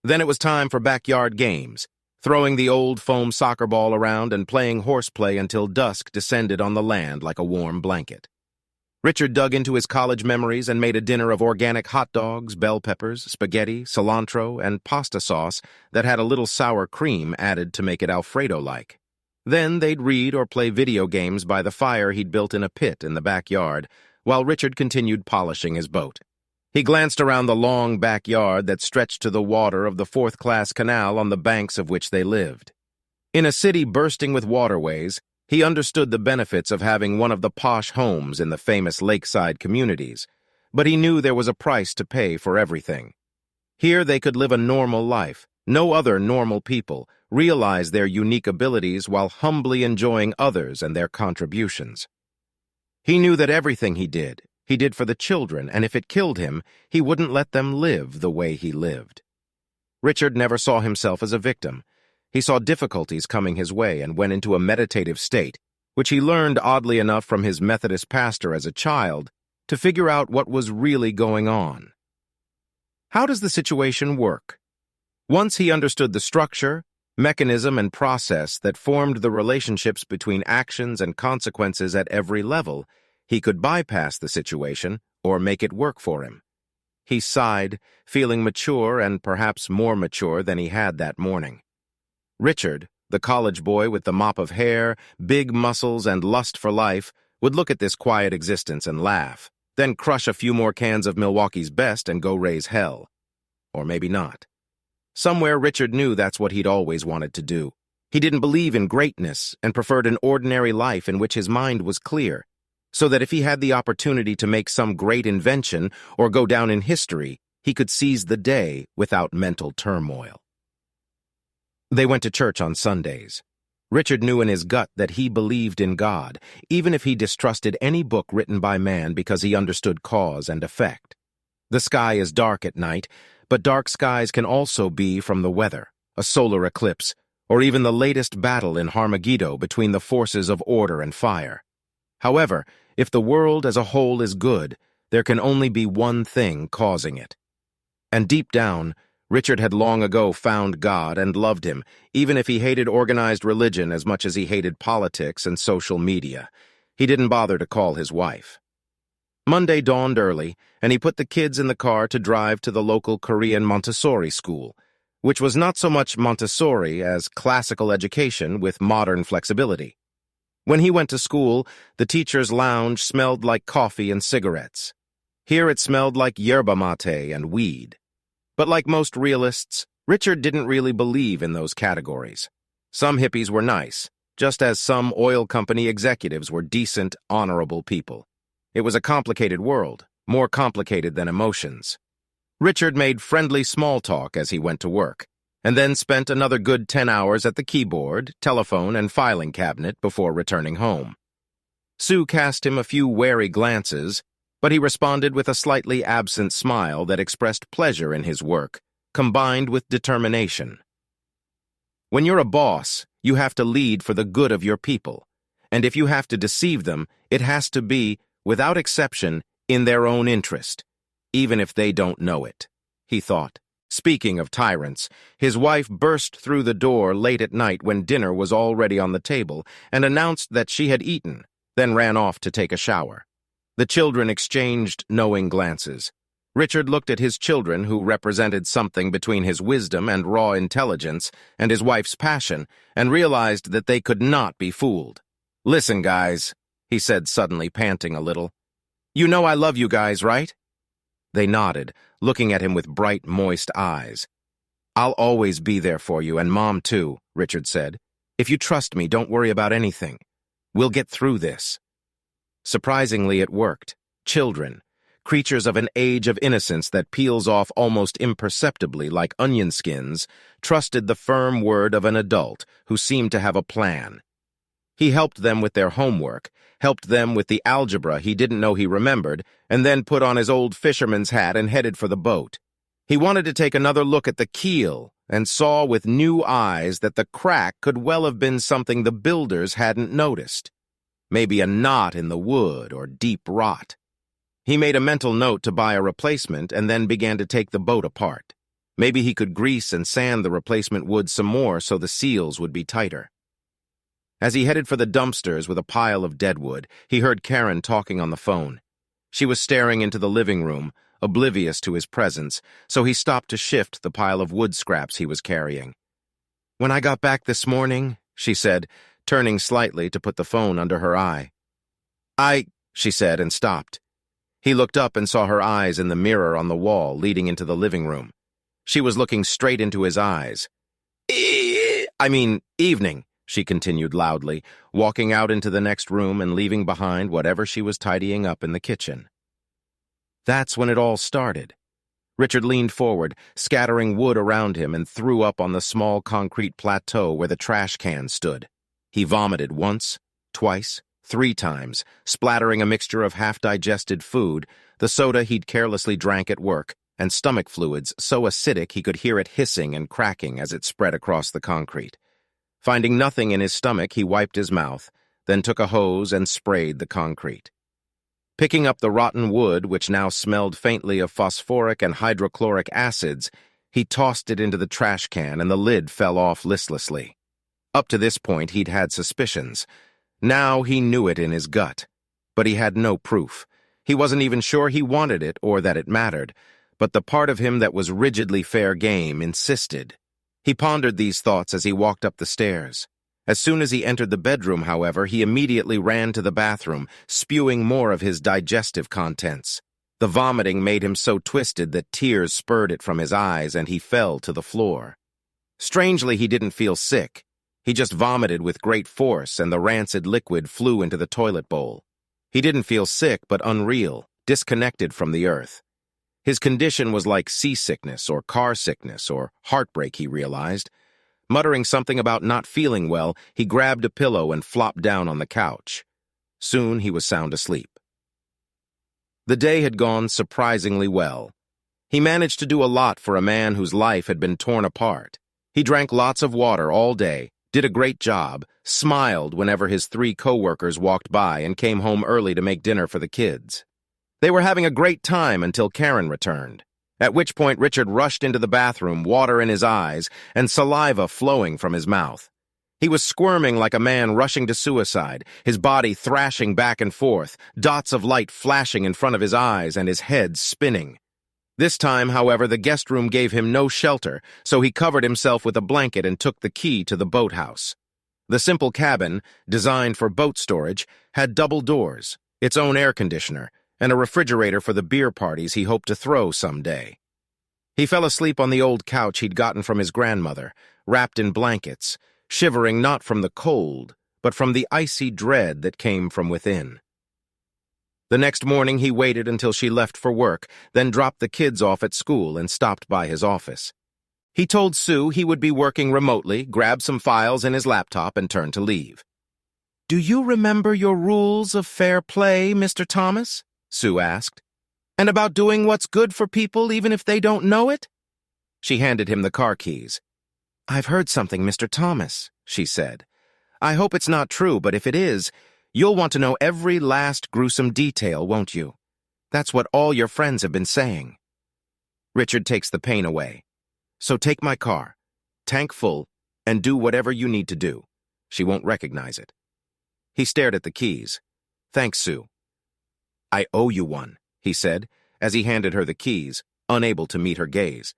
Then it was time for backyard games, throwing the old foam soccer ball around and playing horseplay until dusk descended on the land like a warm blanket. Richard dug into his college memories and made a dinner of organic hot dogs, bell peppers, spaghetti, cilantro, and pasta sauce that had a little sour cream added to make it Alfredo-like. Then they'd read or play video games by the fire he'd built in a pit in the backyard, while Richard continued polishing his boat. He glanced around the long backyard that stretched to the water of the 4th-class canal on the banks of which they lived. In a city bursting with waterways, he understood the benefits of having one of the posh homes in the famous lakeside communities, but he knew there was a price to pay for everything. Here they could live a normal life. No other normal people realize their unique abilities while humbly enjoying others and their contributions. He knew that everything he did for the children, and if it killed him, he wouldn't let them live the way he lived. Richard never saw himself as a victim. He saw difficulties coming his way and went into a meditative state, which he learned oddly enough from his Methodist pastor as a child, to figure out what was really going on. How does the situation work? Once he understood the structure, mechanism, and process that formed the relationships between actions and consequences at every level, he could bypass the situation or make it work for him. He sighed, feeling mature and perhaps more mature than he had that morning. Richard, the college boy with the mop of hair, big muscles, and lust for life, would look at this quiet existence and laugh, then crush a few more cans of Milwaukee's Best and go raise hell. Or maybe not. Somewhere Richard knew that's what he'd always wanted to do. He didn't believe in greatness and preferred an ordinary life in which his mind was clear, so that if he had the opportunity to make some great invention or go down in history, he could seize the day without mental turmoil. They went to church on Sundays. Richard knew in his gut that he believed in God, even if he distrusted any book written by man because he understood cause and effect. The sky is dark at night, but dark skies can also be from the weather, a solar eclipse, or even the latest battle in Armageddon between the forces of order and fire. However, if the world as a whole is good, there can only be one thing causing it. And deep down, Richard had long ago found God and loved him, even if he hated organized religion as much as he hated politics and social media. He didn't bother to call his wife. Monday dawned early, and he put the kids in the car to drive to the local Korean Montessori school, which was not so much Montessori as classical education with modern flexibility. When he went to school, the teacher's lounge smelled like coffee and cigarettes. Here it smelled like yerba mate and weed. But like most realists, Richard didn't really believe in those categories. Some hippies were nice, just as some oil company executives were decent, honorable people. It was a complicated world, more complicated than emotions. Richard made friendly small talk as he went to work, and then spent another good 10 hours at the keyboard, telephone, and filing cabinet before returning home. Sue cast him a few wary glances, but he responded with a slightly absent smile that expressed pleasure in his work, combined with determination. When you're a boss, you have to lead for the good of your people, and if you have to deceive them, it has to be, without exception, in their own interest, even if they don't know it, he thought. Speaking of tyrants, his wife burst through the door late at night when dinner was already on the table and announced that she had eaten, then ran off to take a shower. The children exchanged knowing glances. Richard looked at his children, who represented something between his wisdom and raw intelligence and his wife's passion, and realized that they could not be fooled. "Listen, guys," he said, suddenly panting a little. "You know I love you guys, right?" They nodded, looking at him with bright, moist eyes. "I'll always be there for you, and Mom too," Richard said. "If you trust me, don't worry about anything. We'll get through this." Surprisingly, it worked. Children, creatures of an age of innocence that peels off almost imperceptibly like onion skins, trusted the firm word of an adult who seemed to have a plan. He helped them with their homework, helped them with the algebra he didn't know he remembered, and then put on his old fisherman's hat and headed for the boat. He wanted to take another look at the keel and saw with new eyes that the crack could well have been something the builders hadn't noticed. Maybe a knot in the wood or deep rot. He made a mental note to buy a replacement and then began to take the boat apart. Maybe he could grease and sand the replacement wood some more so the seals would be tighter. As he headed for the dumpsters with a pile of deadwood, he heard Karen talking on the phone. She was staring into the living room, oblivious to his presence, so he stopped to shift the pile of wood scraps he was carrying. "When I got back this morning," she said, turning slightly to put the phone under her eye. She said and stopped. He looked up and saw her eyes in the mirror on the wall leading into the living room. She was looking straight into his eyes. Evening," she continued loudly, walking out into the next room and leaving behind whatever she was tidying up in the kitchen. That's when it all started. Richard leaned forward, scattering wood around him, and threw up on the small concrete plateau where the trash can stood. He vomited once, twice, 3 times, splattering a mixture of half-digested food, the soda he'd carelessly drank at work, and stomach fluids so acidic he could hear it hissing and cracking as it spread across the concrete. Finding nothing in his stomach, he wiped his mouth, then took a hose and sprayed the concrete. Picking up the rotten wood, which now smelled faintly of phosphoric and hydrochloric acids, he tossed it into the trash can and the lid fell off listlessly. Up to this point, he'd had suspicions. Now he knew it in his gut, but he had no proof. He wasn't even sure he wanted it or that it mattered, but the part of him that was rigidly fair game insisted. He pondered these thoughts as he walked up the stairs. As soon as he entered the bedroom, however, he immediately ran to the bathroom, spewing more of his digestive contents. The vomiting made him so twisted that tears spurred it from his eyes and he fell to the floor. Strangely, he didn't feel sick. He just vomited with great force and the rancid liquid flew into the toilet bowl. He didn't feel sick but unreal, disconnected from the earth. His condition was like seasickness or car sickness or heartbreak, he realized. Muttering something about not feeling well, he grabbed a pillow and flopped down on the couch. Soon he was sound asleep. The day had gone surprisingly well. He managed to do a lot for a man whose life had been torn apart. He drank lots of water all day, did a great job, smiled whenever his 3 co-workers walked by and came home early to make dinner for the kids. They were having a great time until Karen returned, at which point Richard rushed into the bathroom, water in his eyes and saliva flowing from his mouth. He was squirming like a man rushing to suicide, his body thrashing back and forth, dots of light flashing in front of his eyes and his head spinning. This time, however, the guest room gave him no shelter, so he covered himself with a blanket and took the key to the boathouse. The simple cabin, designed for boat storage, had double doors, its own air conditioner, and a refrigerator for the beer parties he hoped to throw someday. He fell asleep on the old couch he'd gotten from his grandmother, wrapped in blankets, shivering not from the cold, but from the icy dread that came from within. The next morning he waited until she left for work, then dropped the kids off at school and stopped by his office. He told Sue he would be working remotely, grabbed some files in his laptop, and turned to leave. "Do you remember your rules of fair play, Mr. Thomas?" Sue asked. "And about doing what's good for people even if they don't know it?" She handed him the car keys. "I've heard something, Mr. Thomas," she said. "I hope it's not true, but if it is, you'll want to know every last gruesome detail, won't you? That's what all your friends have been saying." Richard takes the pain away. "So take my car, tank full, and do whatever you need to do. She won't recognize it." He stared at the keys. "Thanks, Sue." "I owe you one," he said, as he handed her the keys, unable to meet her gaze.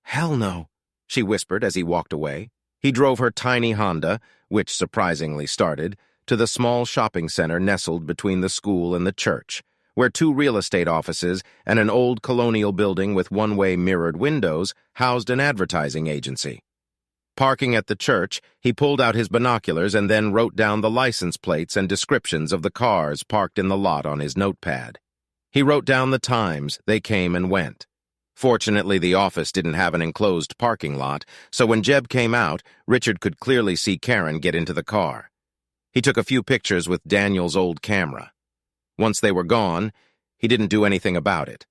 "Hell no," she whispered as he walked away. He drove her tiny Honda, which surprisingly started, to the small shopping center nestled between the school and the church, where 2 real estate offices and an old colonial building with one-way mirrored windows housed an advertising agency. Parking at the church, he pulled out his binoculars and then wrote down the license plates and descriptions of the cars parked in the lot on his notepad. He wrote down the times they came and went. Fortunately, the office didn't have an enclosed parking lot, so when Jeb came out, Richard could clearly see Karen get into the car. He took a few pictures with Daniel's old camera. Once they were gone, he didn't do anything about it.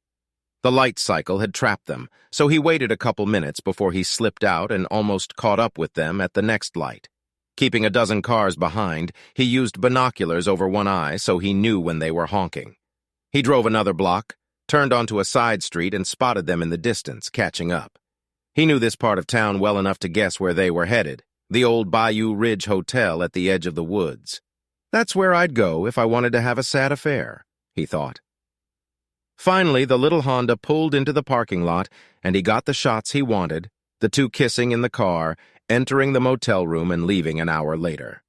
The light cycle had trapped them, so he waited a couple minutes before he slipped out and almost caught up with them at the next light. Keeping a dozen cars behind, he used binoculars over one eye so he knew when they were honking. He drove another block, turned onto a side street, and spotted them in the distance, catching up. He knew this part of town well enough to guess where they were headed, the old Bayou Ridge Hotel at the edge of the woods. That's where I'd go if I wanted to have a sad affair, he thought. Finally, the little Honda pulled into the parking lot, and he got the shots he wanted, the 2 kissing in the car, entering the motel room and leaving an hour later.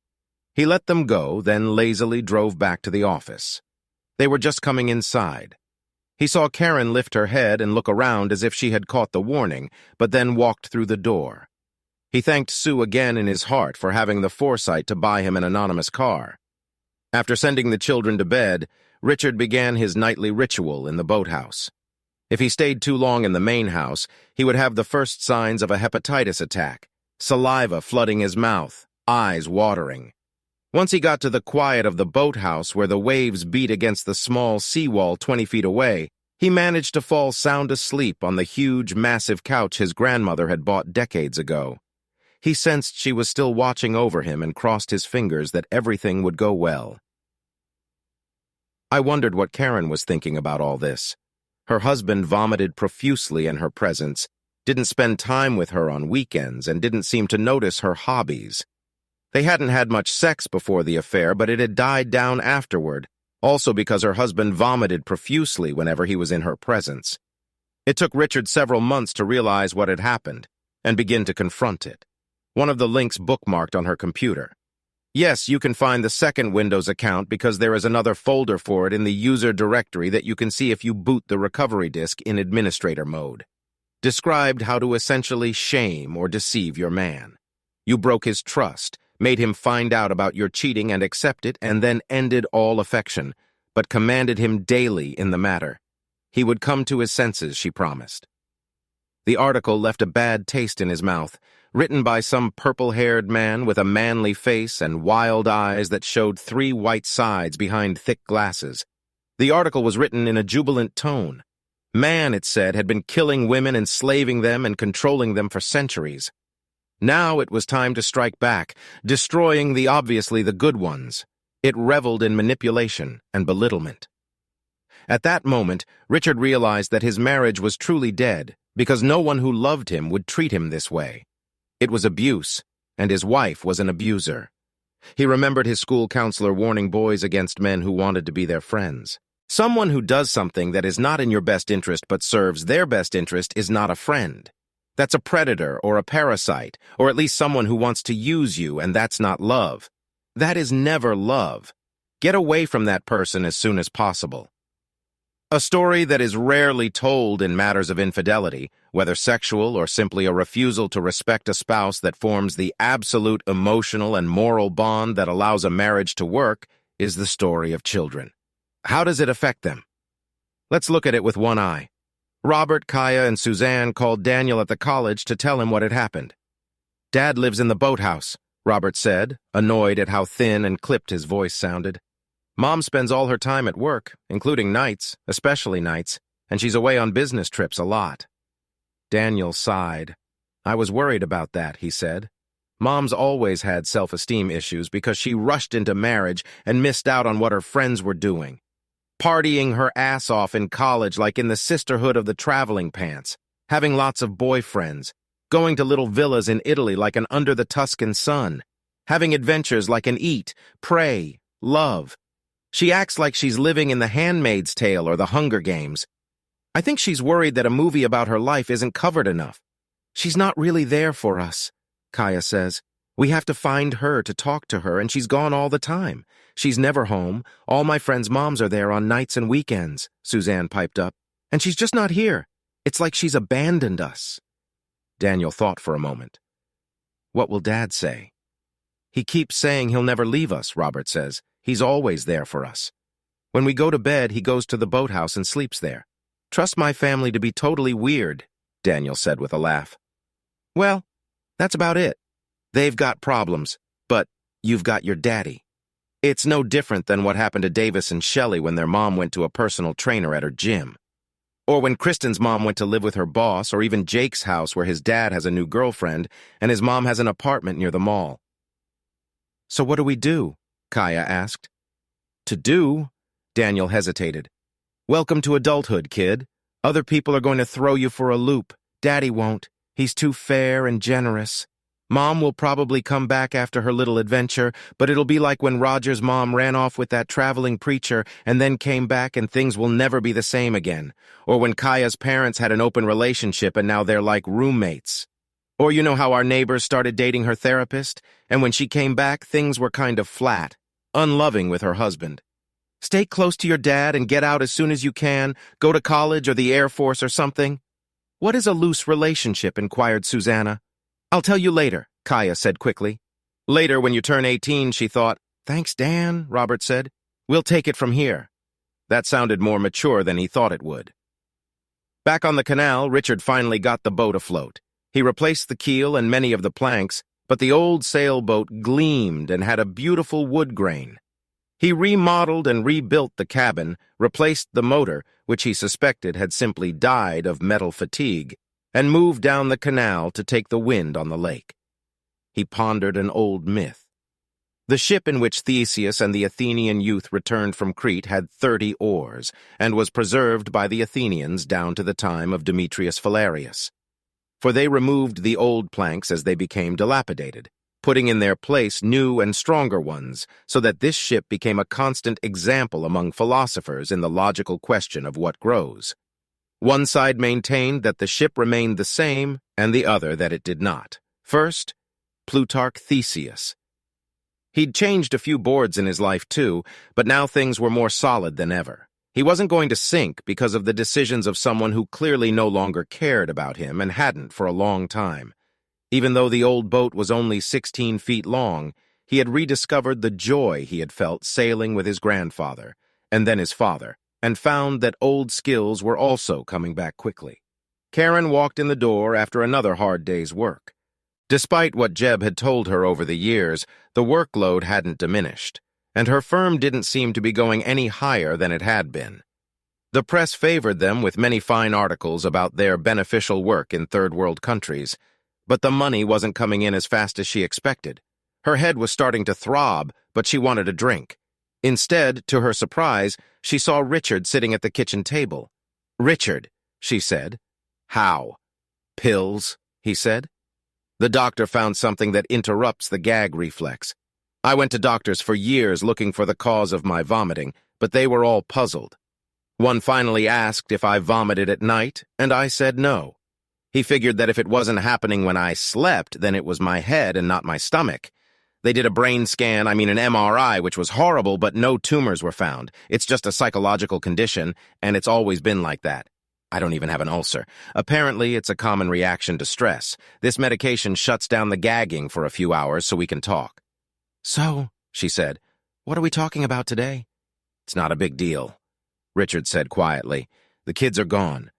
He let them go, then lazily drove back to the office. They were just coming inside. He saw Karen lift her head and look around as if she had caught the warning, but then walked through the door. He thanked Sue again in his heart for having the foresight to buy him an anonymous car. After sending the children to bed, Richard began his nightly ritual in the boathouse. If he stayed too long in the main house, he would have the first signs of a hepatitis attack, saliva flooding his mouth, eyes watering. Once he got to the quiet of the boathouse where the waves beat against the small seawall 20 feet away, he managed to fall sound asleep on the huge, massive couch his grandmother had bought decades ago. He sensed she was still watching over him and crossed his fingers that everything would go well. I wondered what Karen was thinking about all this. Her husband vomited profusely in her presence, didn't spend time with her on weekends, and didn't seem to notice her hobbies. They hadn't had much sex before the affair, but it had died down afterward, also because her husband vomited profusely whenever he was in her presence. It took Richard several months to realize what had happened and begin to confront it. One of the links bookmarked on her computer. Yes, you can find the second Windows account because there is another folder for it in the user directory that you can see if you boot the recovery disk in administrator mode. Described how to essentially shame or deceive your man. You broke his trust, made him find out about your cheating and accept it, and then ended all affection, but commanded him daily in the matter. He would come to his senses, she promised. The article left a bad taste in his mouth, written by some purple-haired man with a manly face and wild eyes that showed 3 white sides behind thick glasses. The article was written in a jubilant tone. Man, it said, had been killing women, enslaving them, and controlling them for centuries. Now it was time to strike back, destroying the obviously the good ones. It reveled in manipulation and belittlement. At that moment, Richard realized that his marriage was truly dead because no one who loved him would treat him this way. It was abuse, and his wife was an abuser. He remembered his school counselor warning boys against men who wanted to be their friends. Someone who does something that is not in your best interest but serves their best interest is not a friend. That's a predator or a parasite, or at least someone who wants to use you, and that's not love. That is never love. Get away from that person as soon as possible. A story that is rarely told in matters of infidelity, whether sexual or simply a refusal to respect a spouse that forms the absolute emotional and moral bond that allows a marriage to work, is the story of children. How does it affect them? Let's look at it with one eye. Robert, Kaya, and Suzanne called Daniel at the college to tell him what had happened. "Dad lives in the boathouse," Robert said, annoyed at how thin and clipped his voice sounded. "Mom spends all her time at work, including nights, especially nights, and she's away on business trips a lot." Daniel sighed. "I was worried about that," he said. "Mom's always had self-esteem issues because she rushed into marriage and missed out on what her friends were doing. Partying her ass off in college like in the sisterhood of the traveling pants, having lots of boyfriends, going to little villas in Italy like an under the Tuscan sun, having adventures like an eat, pray, love. She acts like she's living in The Handmaid's Tale or The Hunger Games. I think she's worried that a movie about her life isn't covered enough. She's not really there for us," Kaya says. "We have to find her to talk to her, and she's gone all the time. She's never home. All my friends' moms are there on nights and weekends," Suzanne piped up. "And she's just not here. It's like she's abandoned us." Daniel thought for a moment. "What will Dad say?" "He keeps saying he'll never leave us," Robert says. "He's always there for us. When we go to bed, he goes to the boathouse and sleeps there. Trust my family to be totally weird," Daniel said with a laugh. "Well, that's about it. They've got problems, but you've got your daddy. It's no different than what happened to Davis and Shelley when their mom went to a personal trainer at her gym. Or when Kristen's mom went to live with her boss, or even Jake's house where his dad has a new girlfriend and his mom has an apartment near the mall." "So what do we do?" Kaya asked. "To do?" Daniel hesitated. "Welcome to adulthood, kid. Other people are going to throw you for a loop. Daddy won't. He's too fair and generous. Mom will probably come back after her little adventure, but it'll be like when Roger's mom ran off with that traveling preacher and then came back and things will never be the same again. Or when Kaya's parents had an open relationship and now they're like roommates. Or you know how our neighbors started dating her therapist, and when she came back, things were kind of flat, unloving with her husband. Stay close to your dad and get out as soon as you can, go to college or the Air Force or something." "What is a loose relationship?" inquired Susanna. "I'll tell you later," Kaya said quickly. "Later, when you turn 18, she thought. "Thanks, Dan," Robert said. "We'll take it from here." That sounded more mature than he thought it would. Back on the canal, Richard finally got the boat afloat. He replaced the keel and many of the planks, but the old sailboat gleamed and had a beautiful wood grain. He remodeled and rebuilt the cabin, replaced the motor, which he suspected had simply died of metal fatigue, and moved down the canal to take the wind on the lake. He pondered an old myth. The ship in which Theseus and the Athenian youth returned from Crete had 30 oars, and was preserved by the Athenians down to the time of Demetrius Phalereus. For they removed the old planks as they became dilapidated, putting in their place new and stronger ones, so that this ship became a constant example among philosophers in the logical question of what grows. One side maintained that the ship remained the same, and the other that it did not. First, Plutarch Theseus. He'd changed a few boards in his life too, but now things were more solid than ever. He wasn't going to sink because of the decisions of someone who clearly no longer cared about him and hadn't for a long time. Even though the old boat was only 16 feet long, he had rediscovered the joy he had felt sailing with his grandfather, and then his father, and found that old skills were also coming back quickly. Karen walked in the door after another hard day's work. Despite what Jeb had told her over the years, the workload hadn't diminished, and her firm didn't seem to be going any higher than it had been. The press favored them with many fine articles about their beneficial work in third-world countries, but the money wasn't coming in as fast as she expected. Her head was starting to throb, but she wanted a drink. Instead, to her surprise, she saw Richard sitting at the kitchen table. "Richard," she said. "How?" "Pills," he said. "The doctor found something that interrupts the gag reflex. I went to doctors for years looking for the cause of my vomiting, but they were all puzzled. One finally asked if I vomited at night, and I said no. He figured that if it wasn't happening when I slept, then it was my head and not my stomach. They did a brain scan, an MRI, which was horrible, but no tumors were found. It's just a psychological condition, and it's always been like that. I don't even have an ulcer. Apparently, it's a common reaction to stress. This medication shuts down the gagging for a few hours so we can talk. So, she said, what are we talking about today? It's not a big deal, Richard said quietly. The kids are gone,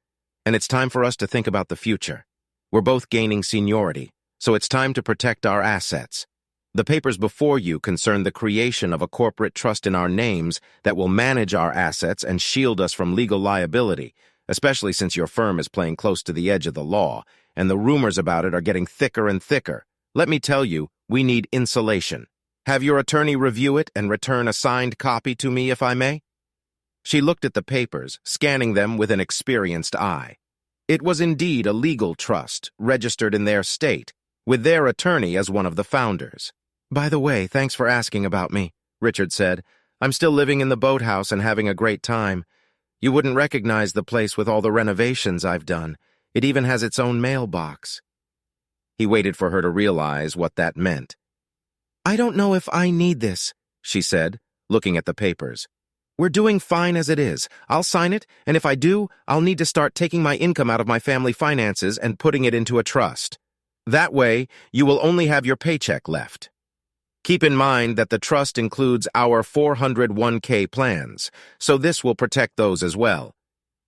and it's time for us to think about the future. We're both gaining seniority, so it's time to protect our assets. The papers before you concern the creation of a corporate trust in our names that will manage our assets and shield us from legal liability, especially since your firm is playing close to the edge of the law, and the rumors about it are getting thicker and thicker. Let me tell you, we need insulation. Have your attorney review it and return a signed copy to me, if I may? She looked at the papers, scanning them with an experienced eye. It was indeed a legal trust, registered in their state, with their attorney as one of the founders. By the way, thanks for asking about me, Richard said. I'm still living in the boathouse and having a great time. You wouldn't recognize the place with all the renovations I've done. It even has its own mailbox. He waited for her to realize what that meant. I don't know if I need this, she said, looking at the papers. We're doing fine as it is. I'll sign it, and if I do, I'll need to start taking my income out of my family finances and putting it into a trust. That way, you will only have your paycheck left. Keep in mind that the trust includes our 401k plans, so this will protect those as well.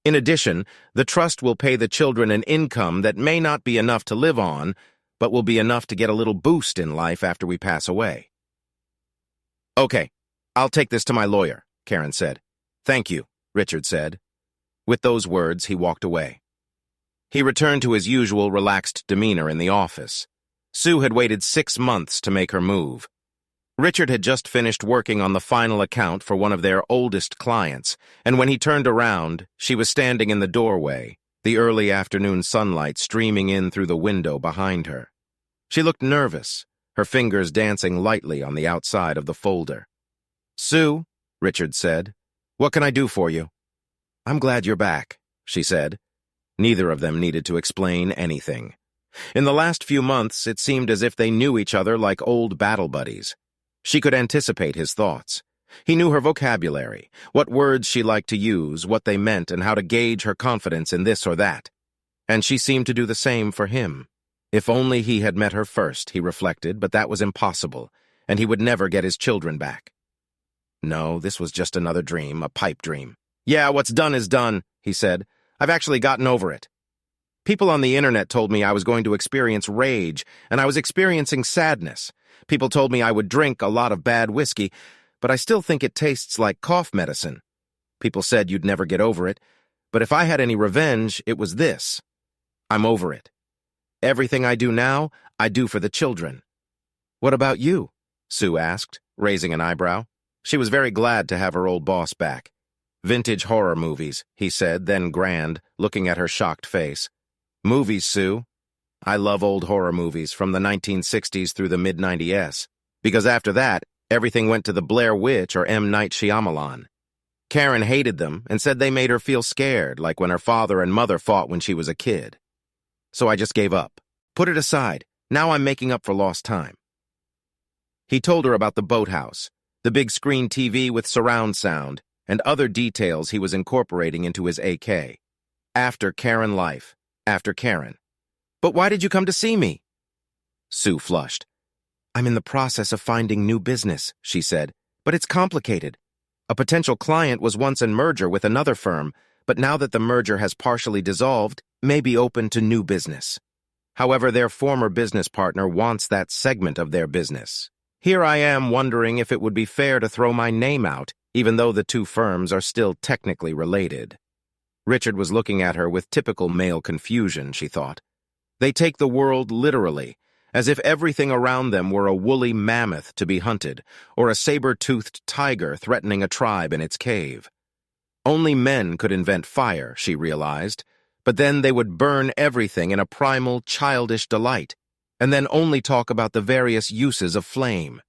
In addition, the trust will pay the children an income that may not be enough to live on, but will be enough to get a little boost in life after we pass away. Okay, I'll take this to my lawyer, Karen said. Thank you, Richard said. With those words, he walked away. He returned to his usual relaxed demeanor in the office. Sue had waited 6 months to make her move. Richard had just finished working on the final account for one of their oldest clients, and when he turned around, she was standing in the doorway, the early afternoon sunlight streaming in through the window behind her. She looked nervous, her fingers dancing lightly on the outside of the folder. Sue, Richard said, what can I do for you? I'm glad you're back, she said. Neither of them needed to explain anything. In the last few months, it seemed as if they knew each other like old battle buddies. She could anticipate his thoughts. He knew her vocabulary, what words she liked to use, what they meant, and how to gauge her confidence in this or that. And she seemed to do the same for him. If only he had met her first, he reflected, but that was impossible, and he would never get his children back. No, this was just another dream, a pipe dream. Yeah, what's done is done, he said. I've actually gotten over it. People on the internet told me I was going to experience rage, and I was experiencing sadness. People told me I would drink a lot of bad whiskey, but I still think it tastes like cough medicine. People said you'd never get over it, but if I had any revenge, it was this. I'm over it. Everything I do now, I do for the children. What about you? Sue asked, raising an eyebrow. She was very glad to have her old boss back. Vintage horror movies, he said, then grinned, looking at her shocked face. Movies, Sue. I love old horror movies from the 1960s through the mid-90s, because after that, everything went to the Blair Witch or M. Night Shyamalan. Karen hated them and said they made her feel scared, like when her father and mother fought when she was a kid. So I just gave up. Put it aside. Now I'm making up for lost time. He told her about the boathouse, the big screen TV with surround sound, and other details he was incorporating into his AK. After Karen life. After Karen. But why did you come to see me? Sue flushed. I'm in the process of finding new business, she said, but it's complicated. A potential client was once in merger with another firm, but now that the merger has partially dissolved, may be open to new business. However, their former business partner wants that segment of their business. Here I am wondering if it would be fair to throw my name out, even though the two firms are still technically related. Richard was looking at her with typical male confusion, she thought. They take the world literally, as if everything around them were a woolly mammoth to be hunted, or a saber-toothed tiger threatening a tribe in its cave. Only men could invent fire, she realized, but then they would burn everything in a primal, childish delight, and then only talk about the various uses of flame.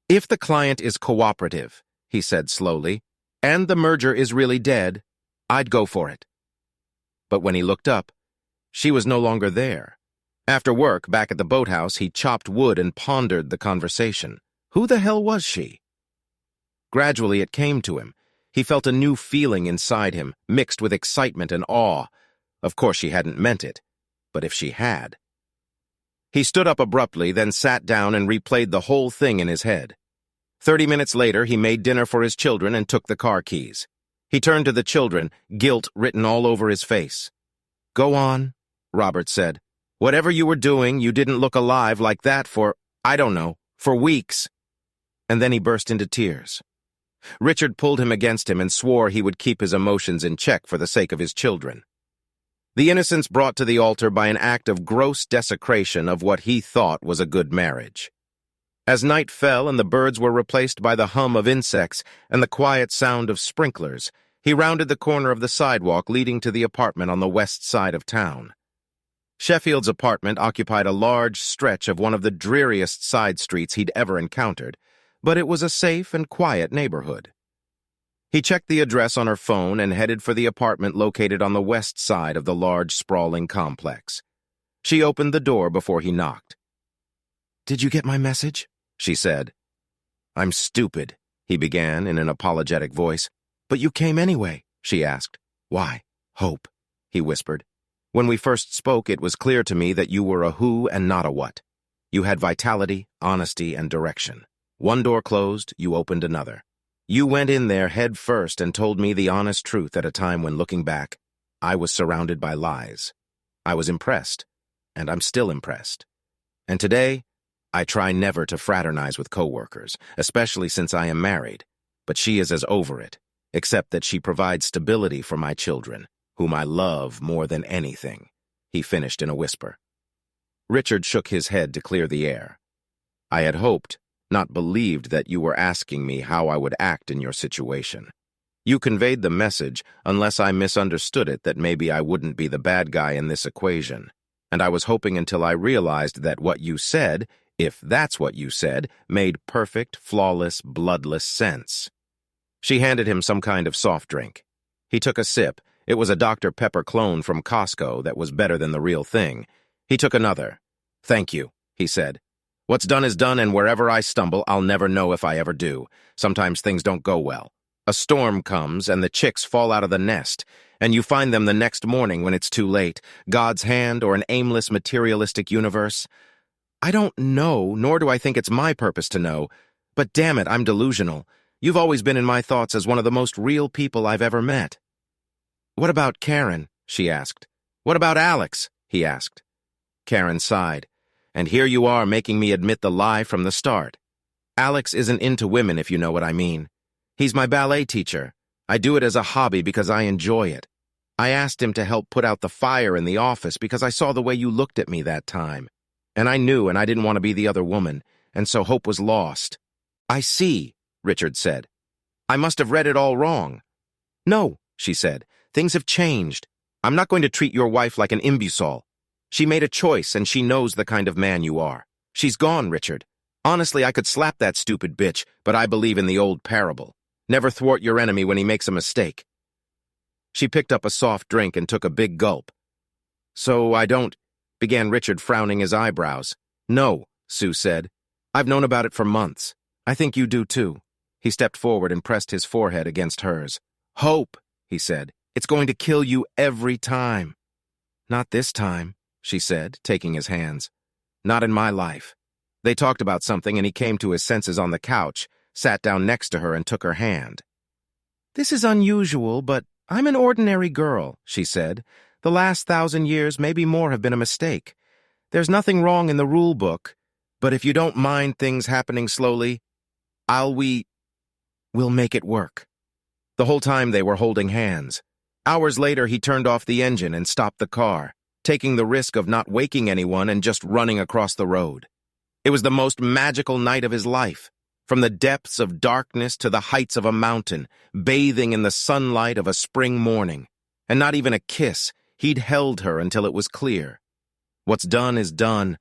If the client is cooperative, he said slowly, and the merger is really dead, I'd go for it. But when he looked up, she was no longer there, After work, back at the boathouse, he chopped wood and pondered the conversation. Who the hell was she? Gradually, it came to him. He felt a new feeling inside him, mixed with excitement and awe. Of course, she hadn't meant it, but if she had. He stood up abruptly, then sat down and replayed the whole thing in his head. 30 minutes later, he made dinner for his children and took the car keys. He turned to the children, guilt written all over his face. "Go on," Robert said. "Whatever you were doing, you didn't look alive like that for, I don't know, for weeks." And then he burst into tears. Richard pulled him against him and swore he would keep his emotions in check for the sake of his children. The innocence brought to the altar by an act of gross desecration of what he thought was a good marriage. As night fell and the birds were replaced by the hum of insects and the quiet sound of sprinklers, he rounded the corner of the sidewalk leading to the apartment on the west side of town. Sheffield's apartment occupied a large stretch of one of the dreariest side streets he'd ever encountered, but it was a safe and quiet neighborhood. He checked the address on her phone and headed for the apartment located on the west side of the large, sprawling complex. She opened the door before he knocked. "Did you get my message?" she said. "I'm stupid," he began in an apologetic voice. "But you came anyway," she asked. "Why?" "Hope," he whispered. "When we first spoke, it was clear to me that you were a who and not a what. You had vitality, honesty, and direction. One door closed, you opened another. You went in there head first and told me the honest truth at a time when, looking back, I was surrounded by lies. I was impressed, and I'm still impressed. And today, I try never to fraternize with coworkers, especially since I am married, but she is as over it, except that she provides stability for my children, whom I love more than anything," he finished in a whisper. Richard shook his head to clear the air. "I had hoped, not believed, that you were asking me how I would act in your situation. You conveyed the message, unless I misunderstood it, that maybe I wouldn't be the bad guy in this equation, and I was hoping until I realized that what you said, if that's what you said, made perfect, flawless, bloodless sense." She handed him some kind of soft drink. He took a sip. It was a Dr. Pepper clone from Costco that was better than the real thing. He took another. "Thank you," he said. "What's done is done, and wherever I stumble, I'll never know if I ever do. Sometimes things don't go well. A storm comes, and the chicks fall out of the nest, and you find them the next morning when it's too late. God's hand or an aimless, materialistic universe? I don't know, nor do I think it's my purpose to know, but damn it, I'm delusional. You've always been in my thoughts as one of the most real people I've ever met." "What about Karen?" she asked. "What about Alex?" he asked. Karen sighed. "And here you are making me admit the lie from the start. Alex isn't into women, if you know what I mean. He's my ballet teacher. I do it as a hobby because I enjoy it. I asked him to help put out the fire in the office because I saw the way you looked at me that time. And I knew, and I didn't want to be the other woman, and so hope was lost." "I see," Richard said. "I must have read it all wrong." "No," she said. "Things have changed. I'm not going to treat your wife like an imbecile. She made a choice, and she knows the kind of man you are. She's gone, Richard. Honestly, I could slap that stupid bitch, but I believe in the old parable. Never thwart your enemy when he makes a mistake." She picked up a soft drink and took a big gulp. "So I don't," began Richard, frowning his eyebrows. "No," Sue said. "I've known about it for months. I think you do too." He stepped forward and pressed his forehead against hers. "Hope," he said. "It's going to kill you every time." "Not this time," she said, taking his hands. "Not in my life." They talked about something, and he came to his senses on the couch, sat down next to her, and took her hand. "This is unusual, but I'm an ordinary girl," she said. "The last 1,000 years, maybe more, have been a mistake. There's nothing wrong in the rule book, but if you don't mind things happening slowly, we'll make it work." The whole time they were holding hands. Hours later, he turned off the engine and stopped the car, taking the risk of not waking anyone and just running across the road. It was the most magical night of his life. From the depths of darkness to the heights of a mountain, bathing in the sunlight of a spring morning. And not even a kiss, he'd held her until it was clear. What's done is done,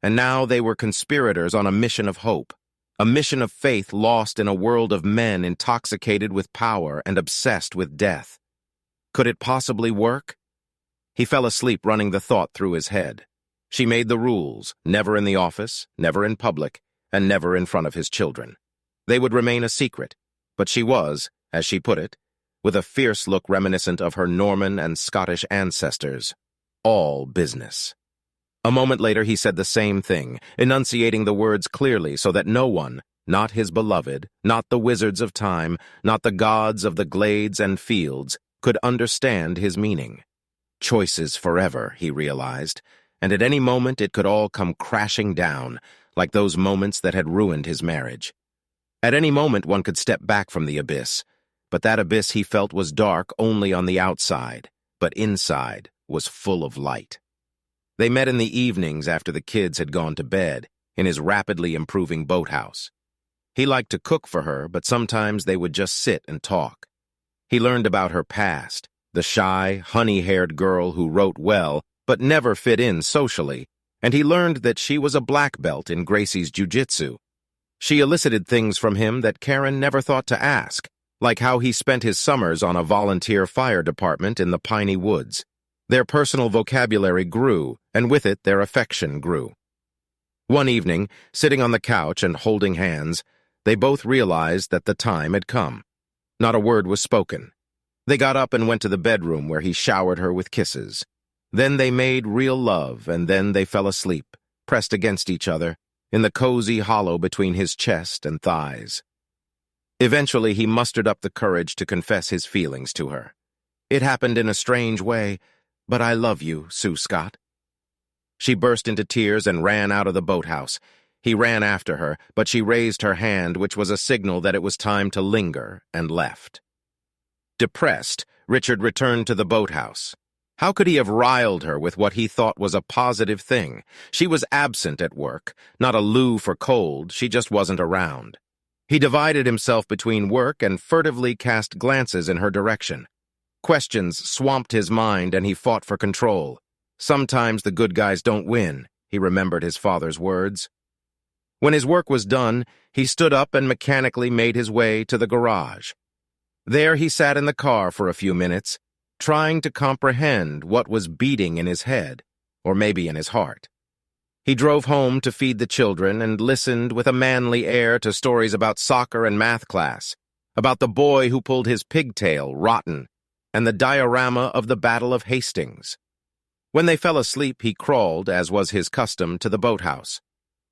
and now they were conspirators on a mission of hope, a mission of faith lost in a world of men intoxicated with power and obsessed with death. Could it possibly work? He fell asleep running the thought through his head. She made the rules, never in the office, never in public, and never in front of his children. They would remain a secret, but she was, as she put it, with a fierce look reminiscent of her Norman and Scottish ancestors, all business. A moment later he said the same thing, enunciating the words clearly so that no one, not his beloved, not the wizards of time, not the gods of the glades and fields, could understand his meaning. Choices forever, he realized, and at any moment it could all come crashing down, like those moments that had ruined his marriage. At any moment one could step back from the abyss, but that abyss he felt was dark only on the outside, but inside was full of light. They met in the evenings after the kids had gone to bed, in his rapidly improving boathouse. He liked to cook for her, but sometimes they would just sit and talk. He learned about her past, the shy, honey-haired girl who wrote well but never fit in socially, and he learned that she was a black belt in Gracie's jiu-jitsu. She elicited things from him that Karen never thought to ask, like how he spent his summers on a volunteer fire department in the piney woods. Their personal vocabulary grew, and with it their affection grew. One evening, sitting on the couch and holding hands, they both realized that the time had come. Not a word was spoken. They got up and went to the bedroom where he showered her with kisses. Then they made real love, and then they fell asleep, pressed against each other, in the cozy hollow between his chest and thighs. Eventually he mustered up the courage to confess his feelings to her. It happened in a strange way, but I love you, Sue Scott. She burst into tears and ran out of the boathouse. He ran after her, but she raised her hand, which was a signal that it was time to linger, and left. Depressed, Richard returned to the boathouse. How could he have riled her with what he thought was a positive thing? She was absent at work, not a loo for cold, she just wasn't around. He divided himself between work and furtively cast glances in her direction. Questions swamped his mind and he fought for control. Sometimes the good guys don't win, he remembered his father's words. When his work was done, he stood up and mechanically made his way to the garage. There he sat in the car for a few minutes, trying to comprehend what was beating in his head, or maybe in his heart. He drove home to feed the children and listened with a manly air to stories about soccer and math class, about the boy who pulled his pigtail rotten, and the diorama of the Battle of Hastings. When they fell asleep, he crawled, as was his custom, to the boathouse.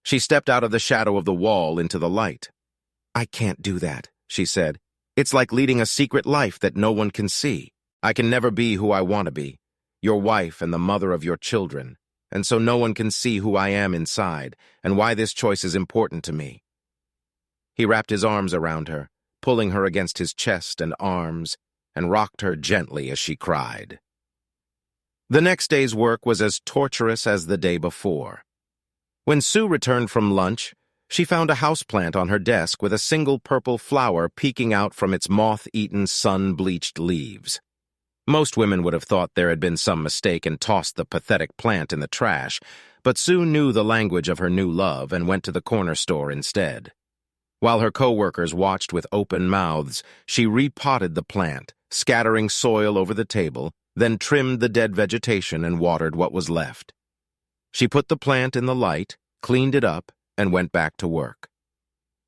She stepped out of the shadow of the wall into the light. "I can't do that," she said. "It's like leading a secret life that no one can see. I can never be who I want to be, your wife and the mother of your children, and so no one can see who I am inside and why this choice is important to me." He wrapped his arms around her, pulling her against his chest and arms, and rocked her gently as she cried. The next day's work was as torturous as the day before. When Sue returned from lunch, she found a houseplant on her desk with a single purple flower peeking out from its moth-eaten, sun-bleached leaves. Most women would have thought there had been some mistake and tossed the pathetic plant in the trash, but Sue knew the language of her new love and went to the corner store instead. While her co-workers watched with open mouths, she repotted the plant, scattering soil over the table, then trimmed the dead vegetation and watered what was left. She put the plant in the light, cleaned it up, and went back to work.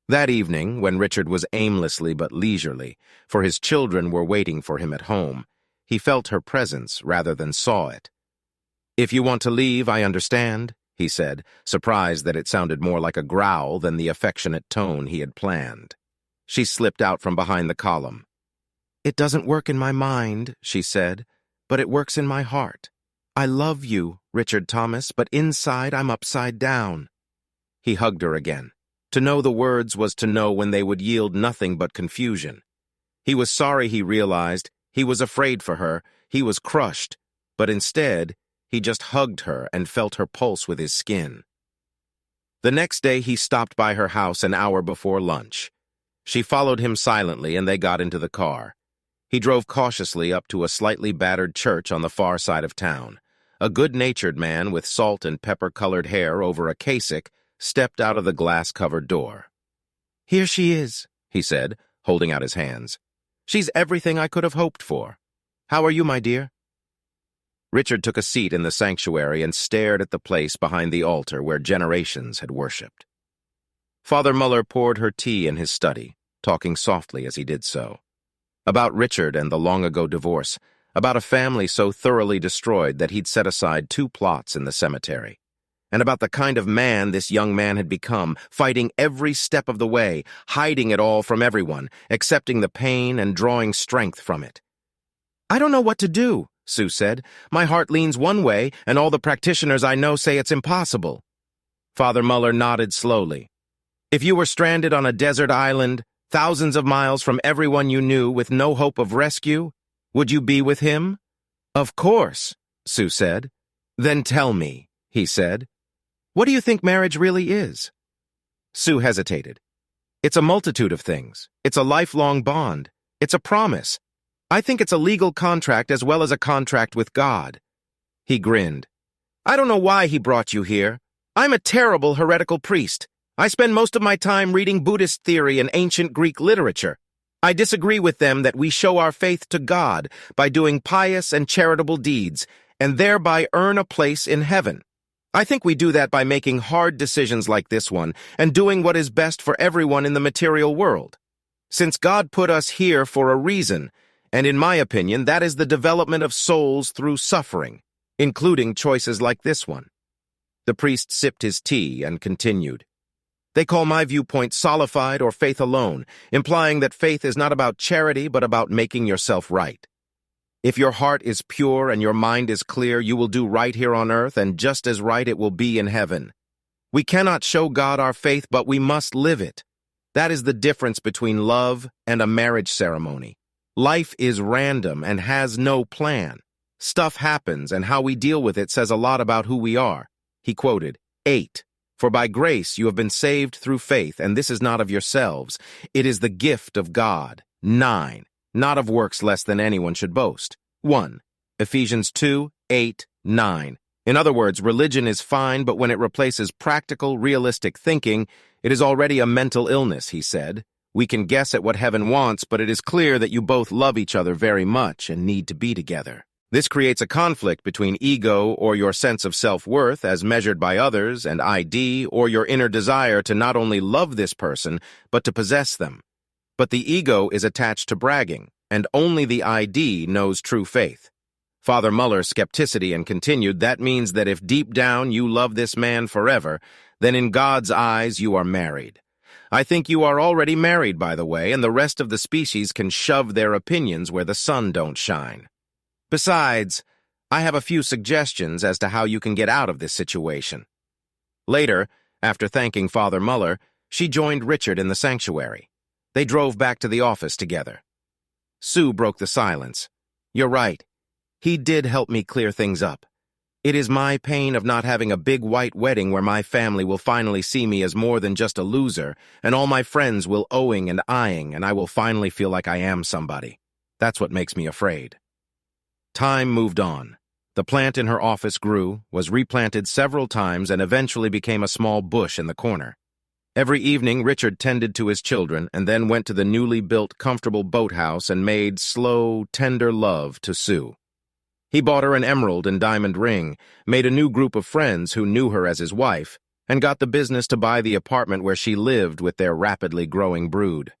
That evening, when Richard was aimlessly but leisurely, for his children were waiting for him at home, he felt her presence rather than saw it. "If you want to leave, I understand," he said, surprised that it sounded more like a growl than the affectionate tone he had planned. She slipped out from behind the column. "It doesn't work in my mind," she said, "but it works in my heart. I love you, Richard Thomas, but inside I'm upside down." He hugged her again. To know the words was to know when they would yield nothing but confusion. He was sorry, he realized. He was afraid for her. He was crushed. But instead, he just hugged her and felt her pulse with his skin. The next day, he stopped by her house an hour before lunch. She followed him silently, and they got into the car. He drove cautiously up to a slightly battered church on the far side of town. A good-natured man with salt and pepper-colored hair over a cassock stepped out of the glass-covered door. "Here she is," he said, holding out his hands. "She's everything I could have hoped for. How are you, my dear?" Richard took a seat in the sanctuary and stared at the place behind the altar where generations had worshipped. Father Muller poured her tea in his study, talking softly as he did so. About Richard and the long-ago divorce, about a family so thoroughly destroyed that he'd set aside 2 plots in the cemetery, and about the kind of man this young man had become, fighting every step of the way, hiding it all from everyone, accepting the pain and drawing strength from it. "I don't know what to do," Sue said. "My heart leans one way, and all the practitioners I know say it's impossible." Father Muller nodded slowly. "If you were stranded on a desert island, thousands of miles from everyone you knew with no hope of rescue, would you be with him?" "Of course," Sue said. "Then tell me," he said. "What do you think marriage really is?" Sue hesitated. "It's a multitude of things. It's a lifelong bond. It's a promise. I think it's a legal contract as well as a contract with God." He grinned. "I don't know why he brought you here. I'm a terrible heretical priest. I spend most of my time reading Buddhist theory and ancient Greek literature. I disagree with them that we show our faith to God by doing pious and charitable deeds, and thereby earn a place in heaven. I think we do that by making hard decisions like this one and doing what is best for everyone in the material world. Since God put us here for a reason, and in my opinion, that is the development of souls through suffering, including choices like this one." The priest sipped his tea and continued. "They call my viewpoint solified or faith alone, implying that faith is not about charity but about making yourself right. If your heart is pure and your mind is clear, you will do right here on earth, and just as right it will be in heaven. We cannot show God our faith, but we must live it. That is the difference between love and a marriage ceremony. Life is random and has no plan. Stuff happens, and how we deal with it says a lot about who we are." He quoted, 8. "For by grace you have been saved through faith, and this is not of yourselves. It is the gift of God." 9. "Not of works less than anyone should boast." 1. Ephesians 2, 8, 9. In other words, religion is fine, but when it replaces practical, realistic thinking, it is already a mental illness, he said. "We can guess at what heaven wants, but it is clear that you both love each other very much and need to be together. This creates a conflict between ego or your sense of self-worth as measured by others and ID or your inner desire to not only love this person, but to possess them. But the ego is attached to bragging, and only the ID knows true faith." Father Muller's skepticity and continued, "That means that if deep down you love this man forever, then in God's eyes you are married. I think you are already married, by the way, and the rest of the species can shove their opinions where the sun don't shine. Besides, I have a few suggestions as to how you can get out of this situation." Later, after thanking Father Muller, she joined Richard in the sanctuary. They drove back to the office together. Sue broke the silence. "You're right. He did help me clear things up. It is my pain of not having a big white wedding where my family will finally see me as more than just a loser, and all my friends will owing and eyeing, and I will finally feel like I am somebody. That's what makes me afraid." Time moved on. The plant in her office grew, was replanted several times, and eventually became a small bush in the corner. Every evening, Richard tended to his children and then went to the newly built, comfortable boathouse and made slow, tender love to Sue. He bought her an emerald and diamond ring, made a new group of friends who knew her as his wife, and got the business to buy the apartment where she lived with their rapidly growing brood.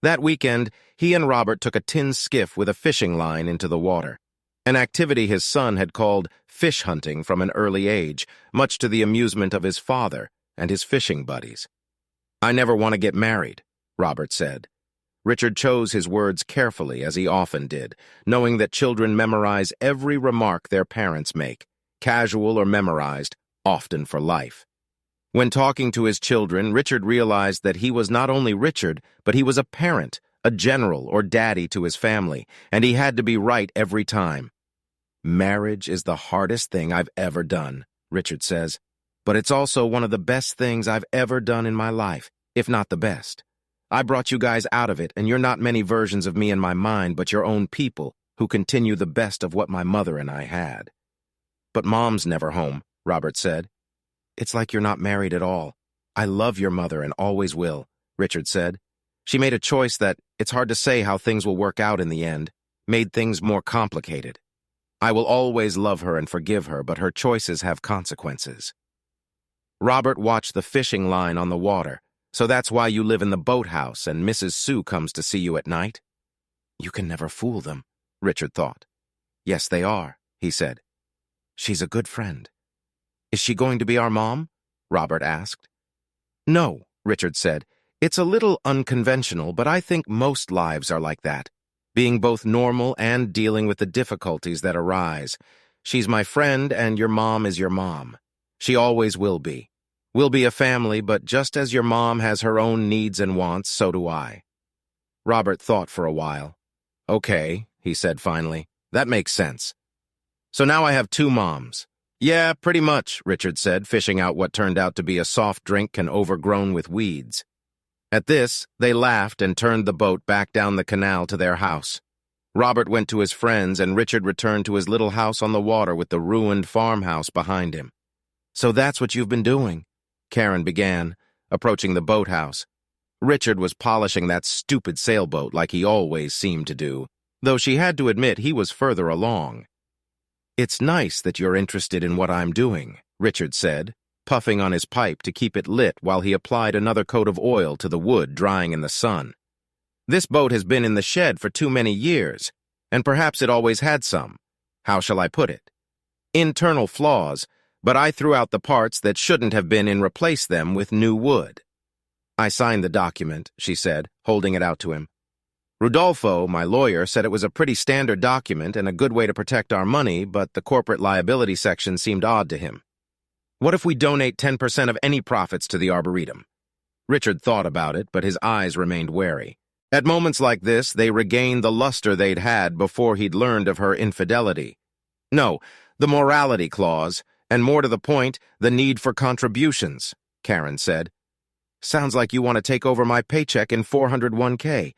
That weekend, he and Robert took a tin skiff with a fishing line into the water, an activity his son had called fish hunting from an early age, much to the amusement of his father and his fishing buddies. "I never want to get married," Robert said. Richard chose his words carefully, as he often did, knowing that children memorize every remark their parents make, casual or memorized, often for life. When talking to his children, Richard realized that he was not only Richard, but he was a parent, a general or daddy to his family, and he had to be right every time. "Marriage is the hardest thing I've ever done," Richard says, "but it's also one of the best things I've ever done in my life, if not the best. I brought you guys out of it, and you're not many versions of me in my mind, but your own people, who continue the best of what my mother and I had." "But Mom's never home," Robert said. "It's like you're not married at all. I love your mother and always will," Richard said. "She made a choice that, it's hard to say how things will work out in the end, made things more complicated." I will always love her and forgive her, but her choices have consequences. Robert watched the fishing line on the water. So that's why you live in the boathouse and Mrs. Sue comes to see you at night? You can never fool them, Richard thought. Yes, they are, he said. She's a good friend. Is she going to be our mom? Robert asked. No, Richard said. It's a little unconventional, but I think most lives are like that, being both normal and dealing with the difficulties that arise. She's my friend and your mom is your mom. She always will be. We'll be a family, but just as your mom has her own needs and wants, so do I. Robert thought for a while. Okay, he said finally. That makes sense. So now I have two moms. Yeah, pretty much, Richard said, fishing out what turned out to be a soft drink and overgrown with weeds. At this, they laughed and turned the boat back down the canal to their house. Robert went to his friends and Richard returned to his little house on the water with the ruined farmhouse behind him. So that's what you've been doing, Karen began, approaching the boathouse. Richard was polishing that stupid sailboat like he always seemed to do, though she had to admit he was further along. It's nice that you're interested in what I'm doing, Richard said, puffing on his pipe to keep it lit while he applied another coat of oil to the wood drying in the sun. This boat has been in the shed for too many years, and perhaps it always had some. How shall I put it? Internal flaws, but I threw out the parts that shouldn't have been and replaced them with new wood. I signed the document, she said, holding it out to him. Rudolfo, my lawyer, said it was a pretty standard document and a good way to protect our money, but the corporate liability section seemed odd to him. What if we donate 10% of any profits to the Arboretum? Richard thought about it, but his eyes remained wary. At moments like this, they regained the luster they'd had before he'd learned of her infidelity. No, the morality clause, and more to the point, the need for contributions, Karen said. Sounds like you want to take over my paycheck in 401k.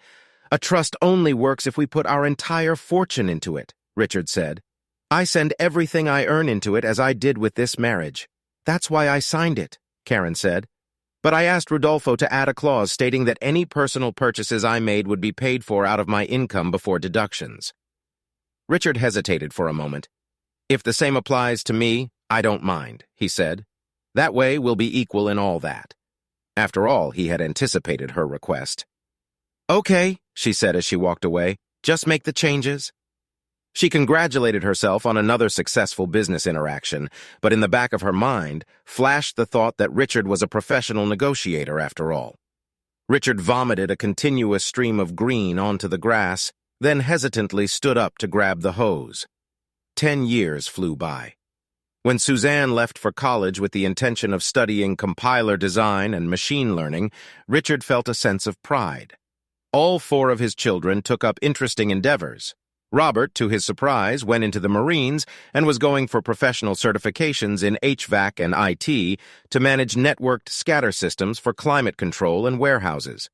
A trust only works if we put our entire fortune into it, Richard said. I send everything I earn into it as I did with this marriage. That's why I signed it, Karen said. But I asked Rudolfo to add a clause stating that any personal purchases I made would be paid for out of my income before deductions. Richard hesitated for a moment. If the same applies to me, I don't mind, he said. That way we'll be equal in all that. After all, he had anticipated her request. Okay, she said as she walked away. Just make the changes. She congratulated herself on another successful business interaction, but in the back of her mind flashed the thought that Richard was a professional negotiator after all. Richard vomited a continuous stream of green onto the grass, then hesitantly stood up to grab the hose. 10 years flew by. When Suzanne left for college with the intention of studying compiler design and machine learning, Richard felt a sense of pride. All 4 of his children took up interesting endeavors. Robert, to his surprise, went into the Marines and was going for professional certifications in HVAC and IT to manage networked scatter systems for climate control and warehouses.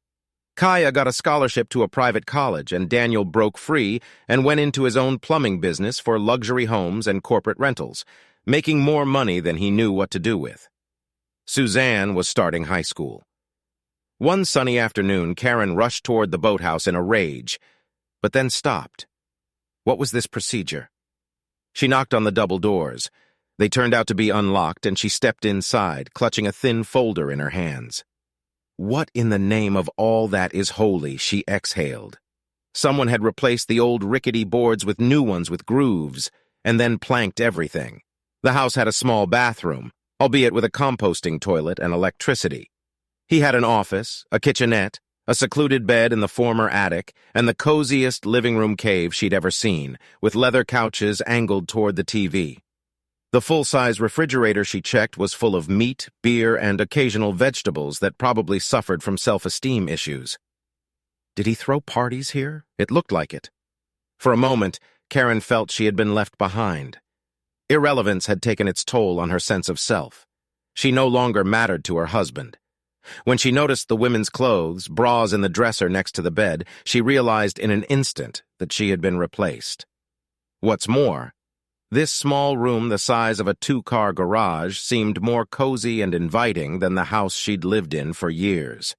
Kaya got a scholarship to a private college, and Daniel broke free and went into his own plumbing business for luxury homes and corporate rentals, making more money than he knew what to do with. Suzanne was starting high school. One sunny afternoon, Karen rushed toward the boathouse in a rage, but then stopped. What was this procedure? She knocked on the double doors. They turned out to be unlocked, and she stepped inside, clutching a thin folder in her hands. What in the name of all that is holy, she exhaled. Someone had replaced the old rickety boards with new ones with grooves, and then planked everything. The house had a small bathroom, albeit with a composting toilet and electricity. He had an office, a kitchenette, a secluded bed in the former attic, and the coziest living room cave she'd ever seen, with leather couches angled toward the TV. The full-size refrigerator she checked was full of meat, beer, and occasional vegetables that probably suffered from self-esteem issues. Did he throw parties here? It looked like it. For a moment, Karen felt she had been left behind. Irrelevance had taken its toll on her sense of self. She no longer mattered to her husband. When she noticed the women's clothes, bras in the dresser next to the bed, she realized in an instant that she had been replaced. What's more, this small room the size of a 2-car garage seemed more cozy and inviting than the house she'd lived in for years.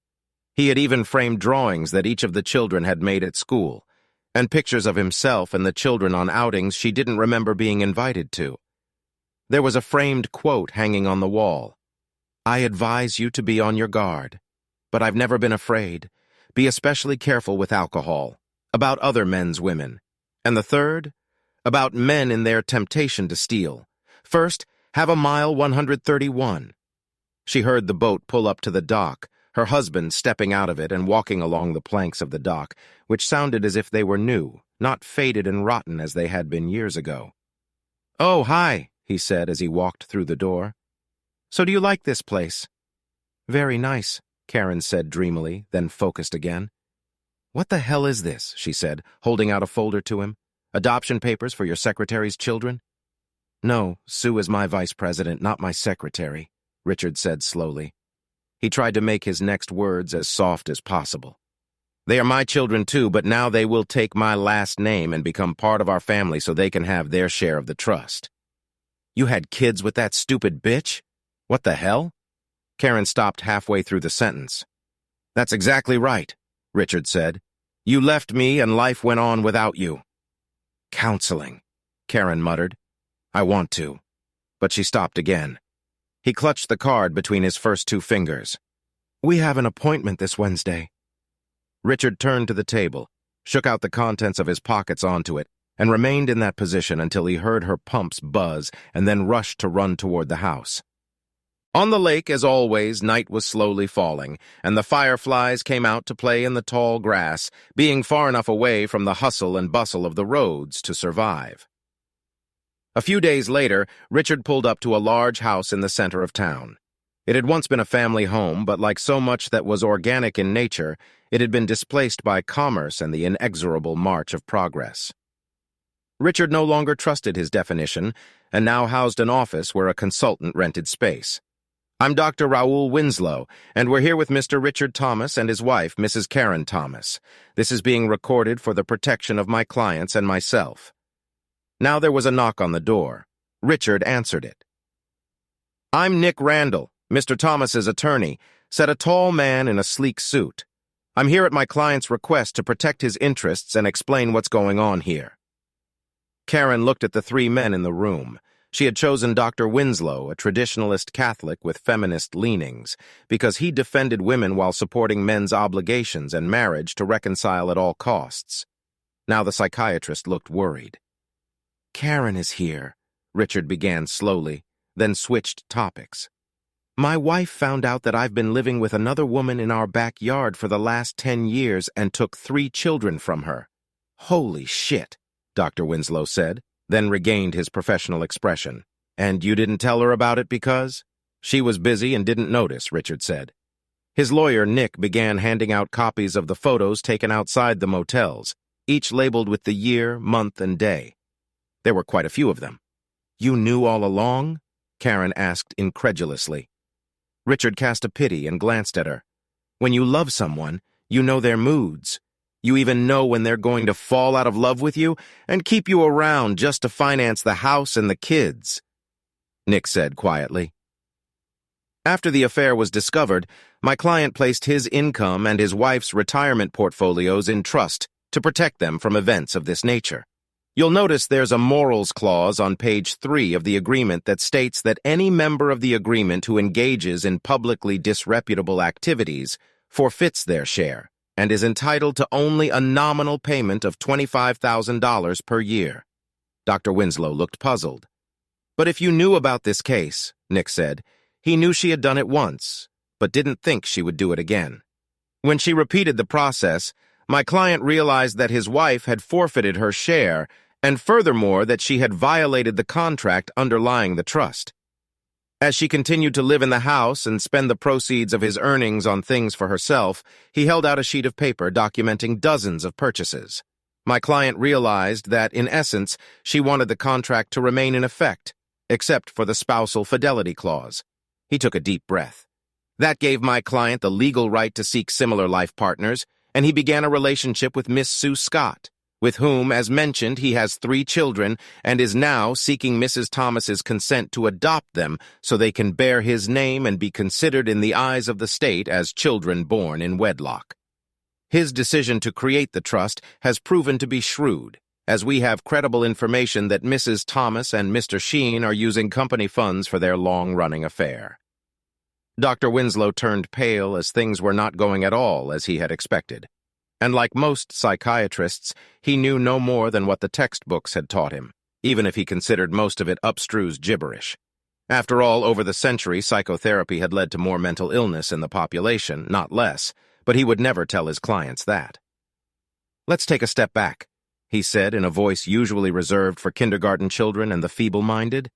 He had even framed drawings that each of the children had made at school, and pictures of himself and the children on outings she didn't remember being invited to. There was a framed quote hanging on the wall. "I advise you to be on your guard, but I've never been afraid. Be especially careful with alcohol, about other men's women." And the third, about men in their temptation to steal. First, have a mile 131. She heard the boat pull up to the dock, her husband stepping out of it and walking along the planks of the dock, which sounded as if they were new, not faded and rotten as they had been years ago. "Oh, hi," he said as he walked through the door. "So do you like this place?" "Very nice," Karen said dreamily, then focused again. "What the hell is this?" she said, holding out a folder to him. "Adoption papers for your secretary's children?" "No, Sue is my vice president, not my secretary," Richard said slowly. He tried to make his next words as soft as possible. "They are my children too, but now they will take my last name and become part of our family so they can have their share of the trust." "You had kids with that stupid bitch? What the hell?" Karen stopped halfway through the sentence. "That's exactly right," Richard said. "You left me and life went on without you." "Counseling," Karen muttered. "I want to." But she stopped again. He clutched the card between his first two fingers. "We have an appointment this Wednesday." Richard turned to the table, shook out the contents of his pockets onto it, and remained in that position until he heard her pumps buzz and then rushed to run toward the house. On the lake, as always, night was slowly falling, and the fireflies came out to play in the tall grass, being far enough away from the hustle and bustle of the roads to survive. A few days later, Richard pulled up to a large house in the center of town. It had once been a family home, but like so much that was organic in nature, it had been displaced by commerce and the inexorable march of progress. Richard no longer trusted his definition, and now housed an office where a consultant rented space. "I'm Dr. Raoul Winslow, and we're here with Mr. Richard Thomas and his wife, Mrs. Karen Thomas. This is being recorded for the protection of my clients and myself." Now there was a knock on the door. Richard answered it. "I'm Nick Randall, Mr. Thomas's attorney," said a tall man in a sleek suit. "I'm here at my client's request to protect his interests and explain what's going on here." Karen looked at the three men in the room. She had chosen Dr. Winslow, a traditionalist Catholic with feminist leanings, because he defended women while supporting men's obligations and marriage to reconcile at all costs. Now the psychiatrist looked worried. "Karen is here," Richard began slowly, then switched topics. "My wife found out that I've been living with another woman in our backyard for the last 10 years and took 3 children from her." "Holy shit," Dr. Winslow said, then regained his professional expression. "And you didn't tell her about it because?" "She was busy and didn't notice," Richard said. His lawyer, Nick, began handing out copies of the photos taken outside the motels, each labeled with the year, month, and day. There were quite a few of them. "You knew all along?" Karen asked incredulously. Richard cast a pity and glanced at her. "When you love someone, you know their moods. You even know when they're going to fall out of love with you and keep you around just to finance the house and the kids," Nick said quietly. "After the affair was discovered, my client placed his income and his wife's retirement portfolios in trust to protect them from events of this nature. You'll notice there's a morals clause on page 3 of the agreement that states that any member of the agreement who engages in publicly disreputable activities forfeits their share and is entitled to only a nominal payment of $25,000 per year." Dr. Winslow looked puzzled. "But if you knew about this case," Nick said, "he knew she had done it once, but didn't think she would do it again. When she repeated the process, my client realized that his wife had forfeited her share, and furthermore that she had violated the contract underlying the trust. As she continued to live in the house and spend the proceeds of his earnings on things for herself, he held out a sheet of paper documenting dozens of purchases. My client realized that, in essence, she wanted the contract to remain in effect, except for the spousal fidelity clause. He took a deep breath. That gave my client the legal right to seek similar life partners, and he began a relationship with Miss Sue Scott, with whom, as mentioned, he has 3 children and is now seeking Mrs. Thomas's consent to adopt them so they can bear his name and be considered in the eyes of the state as children born in wedlock. His decision to create the trust has proven to be shrewd, as we have credible information that Mrs. Thomas and Mr. Sheen are using company funds for their long-running affair. Dr. Winslow turned pale as things were not going at all as he had expected. And like most psychiatrists, he knew no more than what the textbooks had taught him, even if he considered most of it abstruse gibberish. After all, over the century, psychotherapy had led to more mental illness in the population, not less, but he would never tell his clients that. "Let's take a step back," he said in a voice usually reserved for kindergarten children and the feeble-minded.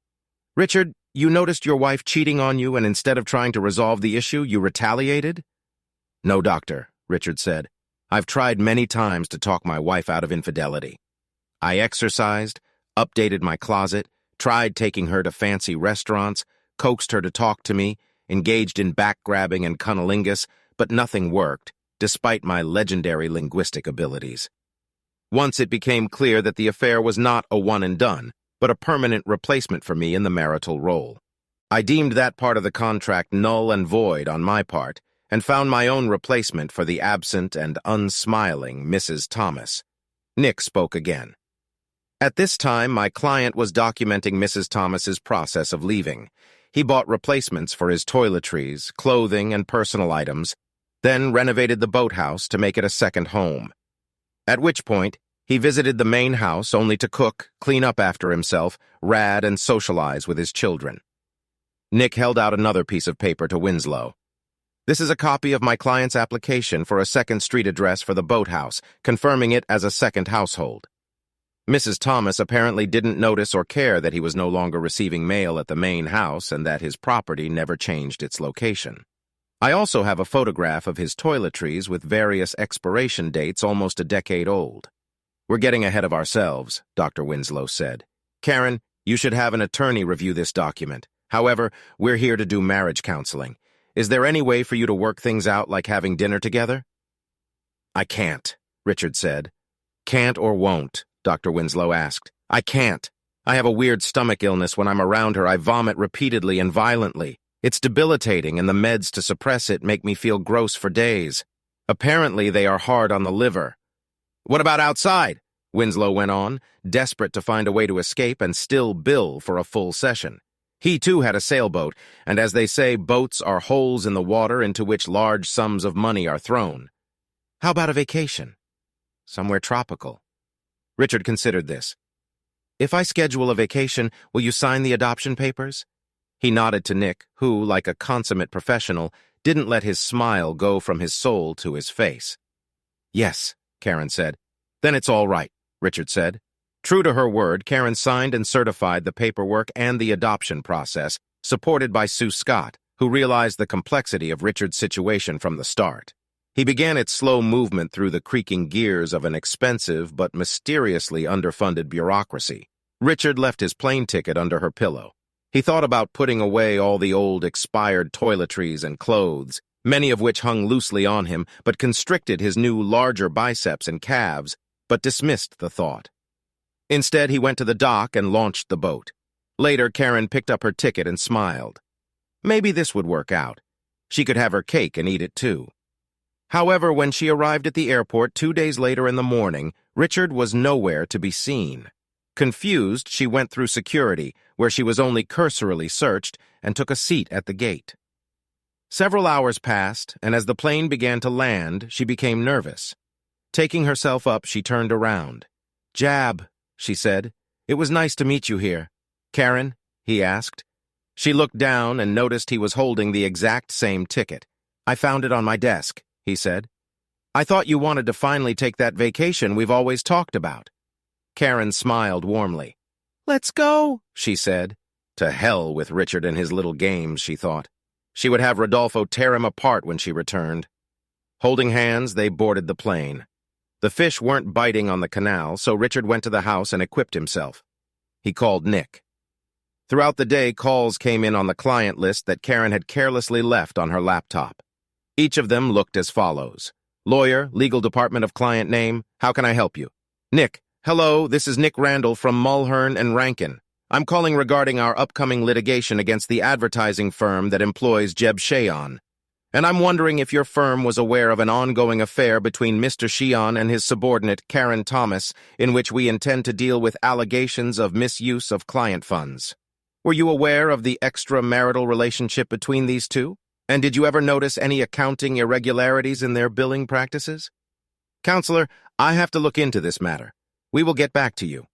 "Richard, you noticed your wife cheating on you, and instead of trying to resolve the issue, you retaliated?" "No, doctor," Richard said. "I've tried many times to talk my wife out of infidelity. I exercised, updated my closet, tried taking her to fancy restaurants, coaxed her to talk to me, engaged in back-grabbing and cunnilingus, but nothing worked, despite my legendary linguistic abilities. Once it became clear that the affair was not a one-and-done, but a permanent replacement for me in the marital role. I deemed that part of the contract null and void on my part, and found my own replacement for the absent and unsmiling Mrs. Thomas." Nick spoke again. "At this time, my client was documenting Mrs. Thomas's process of leaving. He bought replacements for his toiletries, clothing, and personal items, then renovated the boathouse to make it a second home. At which point, he visited the main house only to cook, clean up after himself, rad, and socialize with his children." Nick held out another piece of paper to Winslow. "This is a copy of my client's application for a second street address for the boathouse, confirming it as a second household." Mrs. Thomas apparently didn't notice or care that he was no longer receiving mail at the main house and that his property never changed its location. "I also have a photograph of his toiletries with various expiration dates almost a decade old." "We're getting ahead of ourselves," Dr. Winslow said. "Karen, you should have an attorney review this document. However, we're here to do marriage counseling. Is there any way for you to work things out like having dinner together?" "I can't," Richard said. "Can't or won't?" Dr. Winslow asked. "I can't. I have a weird stomach illness. When I'm around her, I vomit repeatedly and violently. It's debilitating, and the meds to suppress it make me feel gross for days. Apparently, they are hard on the liver." "What about outside?" Winslow went on, desperate to find a way to escape and still bill for a full session. He, too, had a sailboat, and as they say, boats are holes in the water into which large sums of money are thrown. "How about a vacation? Somewhere tropical?" Richard considered this. "If I schedule a vacation, will you sign the adoption papers?" He nodded to Nick, who, like a consummate professional, didn't let his smile go from his soul to his face. "Yes," Karen said. "Then it's all right," Richard said. True to her word, Karen signed and certified the paperwork and the adoption process, supported by Sue Scott, who realized the complexity of Richard's situation from the start. He began its slow movement through the creaking gears of an expensive but mysteriously underfunded bureaucracy. Richard left his plane ticket under her pillow. He thought about putting away all the old expired toiletries and clothes, many of which hung loosely on him but constricted his new larger biceps and calves, but dismissed the thought. Instead, he went to the dock and launched the boat. Later, Karen picked up her ticket and smiled. Maybe this would work out. She could have her cake and eat it too. However, when she arrived at the airport 2 days later in the morning, Richard was nowhere to be seen. Confused, she went through security, where she was only cursorily searched, and took a seat at the gate. Several hours passed, and as the plane began to land, she became nervous. Taking herself up, she turned around. "Jab," she said. "It was nice to meet you here." "Karen?" he asked. She looked down and noticed he was holding the exact same ticket. "I found it on my desk," he said. "I thought you wanted to finally take that vacation we've always talked about." Karen smiled warmly. "Let's go," she said. To hell with Richard and his little games, she thought. She would have Rodolfo tear him apart when she returned. Holding hands, they boarded the plane. The fish weren't biting on the canal, so Richard went to the house and equipped himself. He called Nick. Throughout the day, calls came in on the client list that Karen had carelessly left on her laptop. Each of them looked as follows. "Lawyer, legal department of client name, how can I help you?" "Nick, hello, this is Nick Randall from Mulhern and Rankin. I'm calling regarding our upcoming litigation against the advertising firm that employs Jeb Shayon." and I'm wondering if your firm was aware of an ongoing affair between Mr. Sheehan and his subordinate, Karen Thomas, in which we intend to deal with allegations of misuse of client funds. Were you aware of the extramarital relationship between these two? And did you ever notice any accounting irregularities in their billing practices? Counselor, I have to look into this matter. We will get back to you.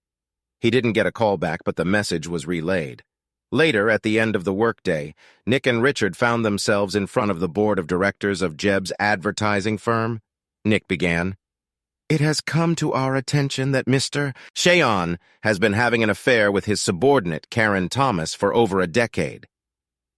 He didn't get a call back, but the message was relayed. Later, at the end of the workday, Nick and Richard found themselves in front of the board of directors of Jeb's advertising firm. Nick began, "It has come to our attention that Mr. Sheehan has been having an affair with his subordinate, Karen Thomas, for over a decade.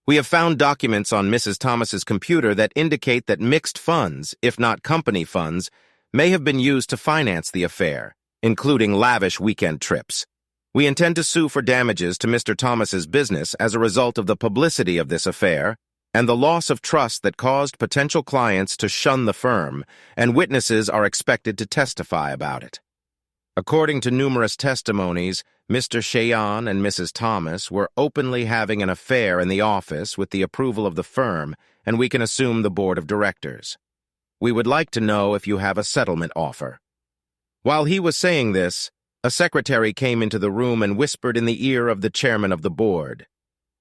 We have found documents on Mrs. Thomas's computer that indicate that mixed funds, if not company funds, may have been used to finance the affair, including lavish weekend trips. We intend to sue for damages to Mr. Thomas's business as a result of the publicity of this affair and the loss of trust that caused potential clients to shun the firm, and witnesses are expected to testify about it." According to numerous testimonies, Mr. Sheehan and Mrs. Thomas were openly having an affair in the office with the approval of the firm, and we can assume the board of directors. We would like to know if you have a settlement offer. While he was saying this, a secretary came into the room and whispered in the ear of the chairman of the board.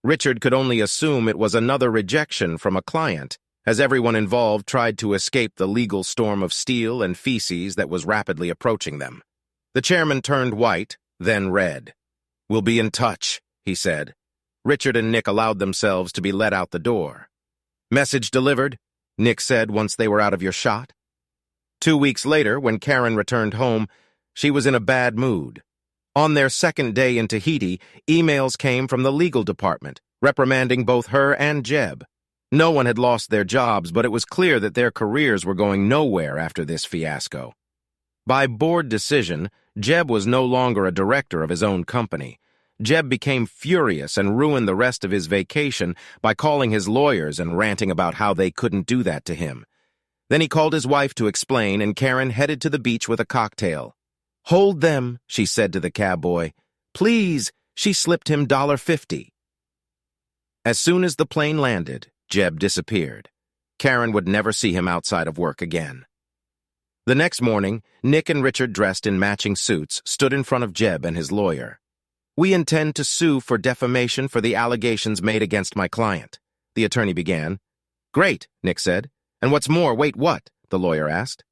Richard could only assume it was another rejection from a client, as everyone involved tried to escape the legal storm of steel and feces that was rapidly approaching them. The chairman turned white, then red. "We'll be in touch," he said. Richard and Nick allowed themselves to be let out the door. "Message delivered," Nick said once they were out of your shot. 2 weeks later, when Karen returned home, she was in a bad mood. On their second day in Tahiti, emails came from the legal department, reprimanding both her and Jeb. No one had lost their jobs, but it was clear that their careers were going nowhere after this fiasco. By board decision, Jeb was no longer a director of his own company. Jeb became furious and ruined the rest of his vacation by calling his lawyers and ranting about how they couldn't do that to him. Then he called his wife to explain, and Karen headed to the beach with a cocktail. "Hold them," she said to the cab boy. "Please," she slipped him $50. As soon as the plane landed, Jeb disappeared. Karen would never see him outside of work again. The next morning, Nick and Richard, dressed in matching suits, stood in front of Jeb and his lawyer. "We intend to sue for defamation for the allegations made against my client," the attorney began. "Great," Nick said. "And what's more, wait, what?" the lawyer asked.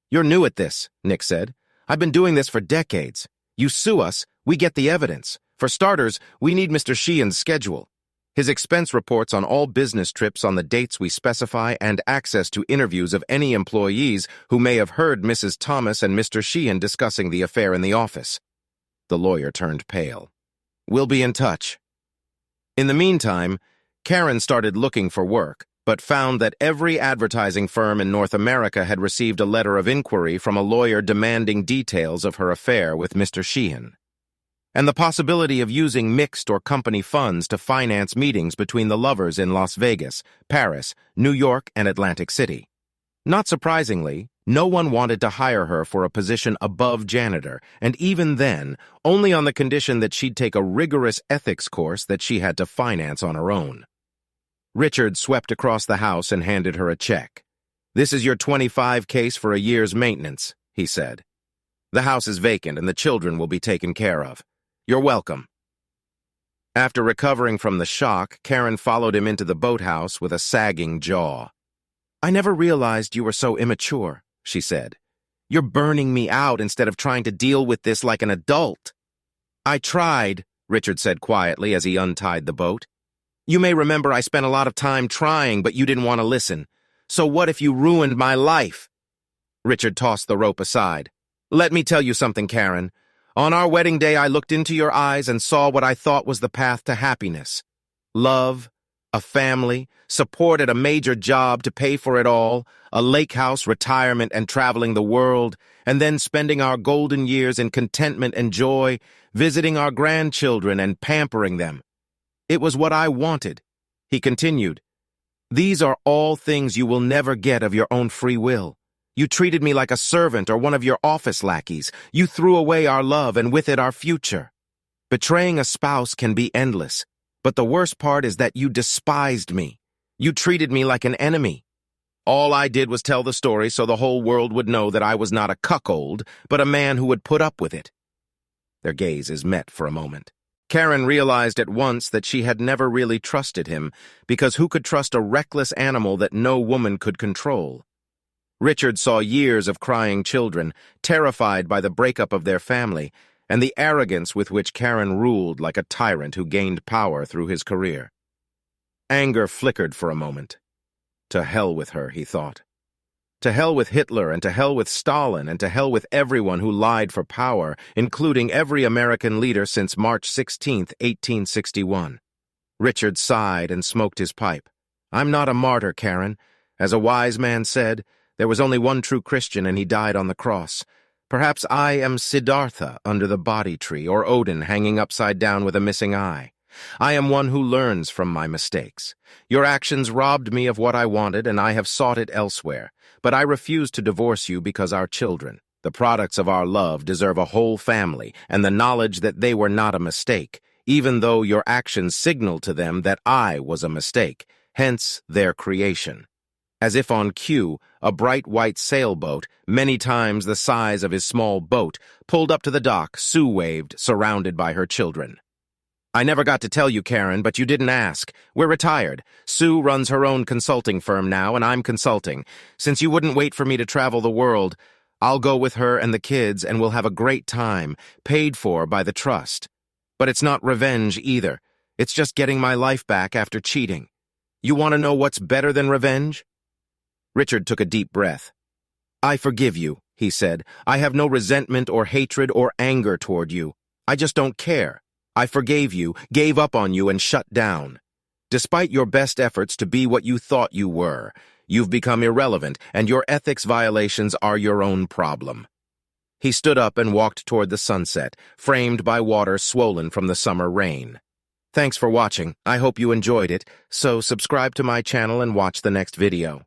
"You're new at this," Nick said. "I've been doing this for decades. You sue us, we get the evidence. For starters, we need Mr. Sheehan's schedule, his expense reports on all business trips on the dates we specify, and access to interviews of any employees who may have heard Mrs. Thomas and Mr. Sheehan discussing the affair in the office." The lawyer turned pale. "We'll be in touch." In the meantime, Karen started looking for work, but found that every advertising firm in North America had received a letter of inquiry from a lawyer demanding details of her affair with Mr. Sheehan, and the possibility of using mixed or company funds to finance meetings between the lovers in Las Vegas, Paris, New York, and Atlantic City. Not surprisingly, no one wanted to hire her for a position above janitor, and even then, only on the condition that she'd take a rigorous ethics course that she had to finance on her own. Richard swept across the house and handed her a check. "This is your 25 case for a year's maintenance," he said. "The house is vacant and the children will be taken care of. You're welcome." After recovering from the shock, Karen followed him into the boathouse with a sagging jaw. "I never realized you were so immature," she said. "You're burning me out instead of trying to deal with this like an adult." "I tried," Richard said quietly as he untied the boat. "You may remember I spent a lot of time trying, but you didn't want to listen. So what if you ruined my life?" Richard tossed the rope aside. "Let me tell you something, Karen. On our wedding day, I looked into your eyes and saw what I thought was the path to happiness. Love, a family, support at a major job to pay for it all, a lake house, retirement, and traveling the world, and then spending our golden years in contentment and joy, visiting our grandchildren and pampering them. It was what I wanted." He continued, "These are all things you will never get of your own free will. You treated me like a servant or one of your office lackeys. You threw away our love and with it our future. Betraying a spouse can be endless, but the worst part is that you despised me. You treated me like an enemy. All I did was tell the story so the whole world would know that I was not a cuckold, but a man who would put up with it. Their gazes met for a moment. Karen realized at once that she had never really trusted him, because who could trust a reckless animal that no woman could control? Richard saw years of crying children, terrified by the breakup of their family, and the arrogance with which Karen ruled like a tyrant who gained power through his career. Anger flickered for a moment. To hell with her, he thought. To hell with Hitler, and to hell with Stalin, and to hell with everyone who lied for power, including every American leader since March 16, 1861. Richard sighed and smoked his pipe. I'm not a martyr, Karen. As a wise man said, there was only one true Christian and he died on the cross. Perhaps I am Siddhartha under the Bodhi tree, or Odin hanging upside down with a missing eye. I am one who learns from my mistakes. Your actions robbed me of what I wanted, and I have sought it elsewhere. But I refuse to divorce you because our children, the products of our love, deserve a whole family, and the knowledge that they were not a mistake, even though your actions signaled to them that I was a mistake, hence their creation. As if on cue, a bright white sailboat, many times the size of his small boat, pulled up to the dock. Sue waved, surrounded by her children. I never got to tell you, Karen, but you didn't ask. We're retired. Sue runs her own consulting firm now, and I'm consulting. Since you wouldn't wait for me to travel the world, I'll go with her and the kids, and we'll have a great time, paid for by the trust. But it's not revenge either. It's just getting my life back after cheating. You want to know what's better than revenge? Richard took a deep breath. I forgive you, he said. I have no resentment or hatred or anger toward you. I just don't care. I forgave you, gave up on you, and shut down. Despite your best efforts to be what you thought you were, you've become irrelevant, and your ethics violations are your own problem. He stood up and walked toward the sunset, framed by water swollen from the summer rain. Thanks for watching. I hope you enjoyed it, so subscribe to my channel and watch the next video.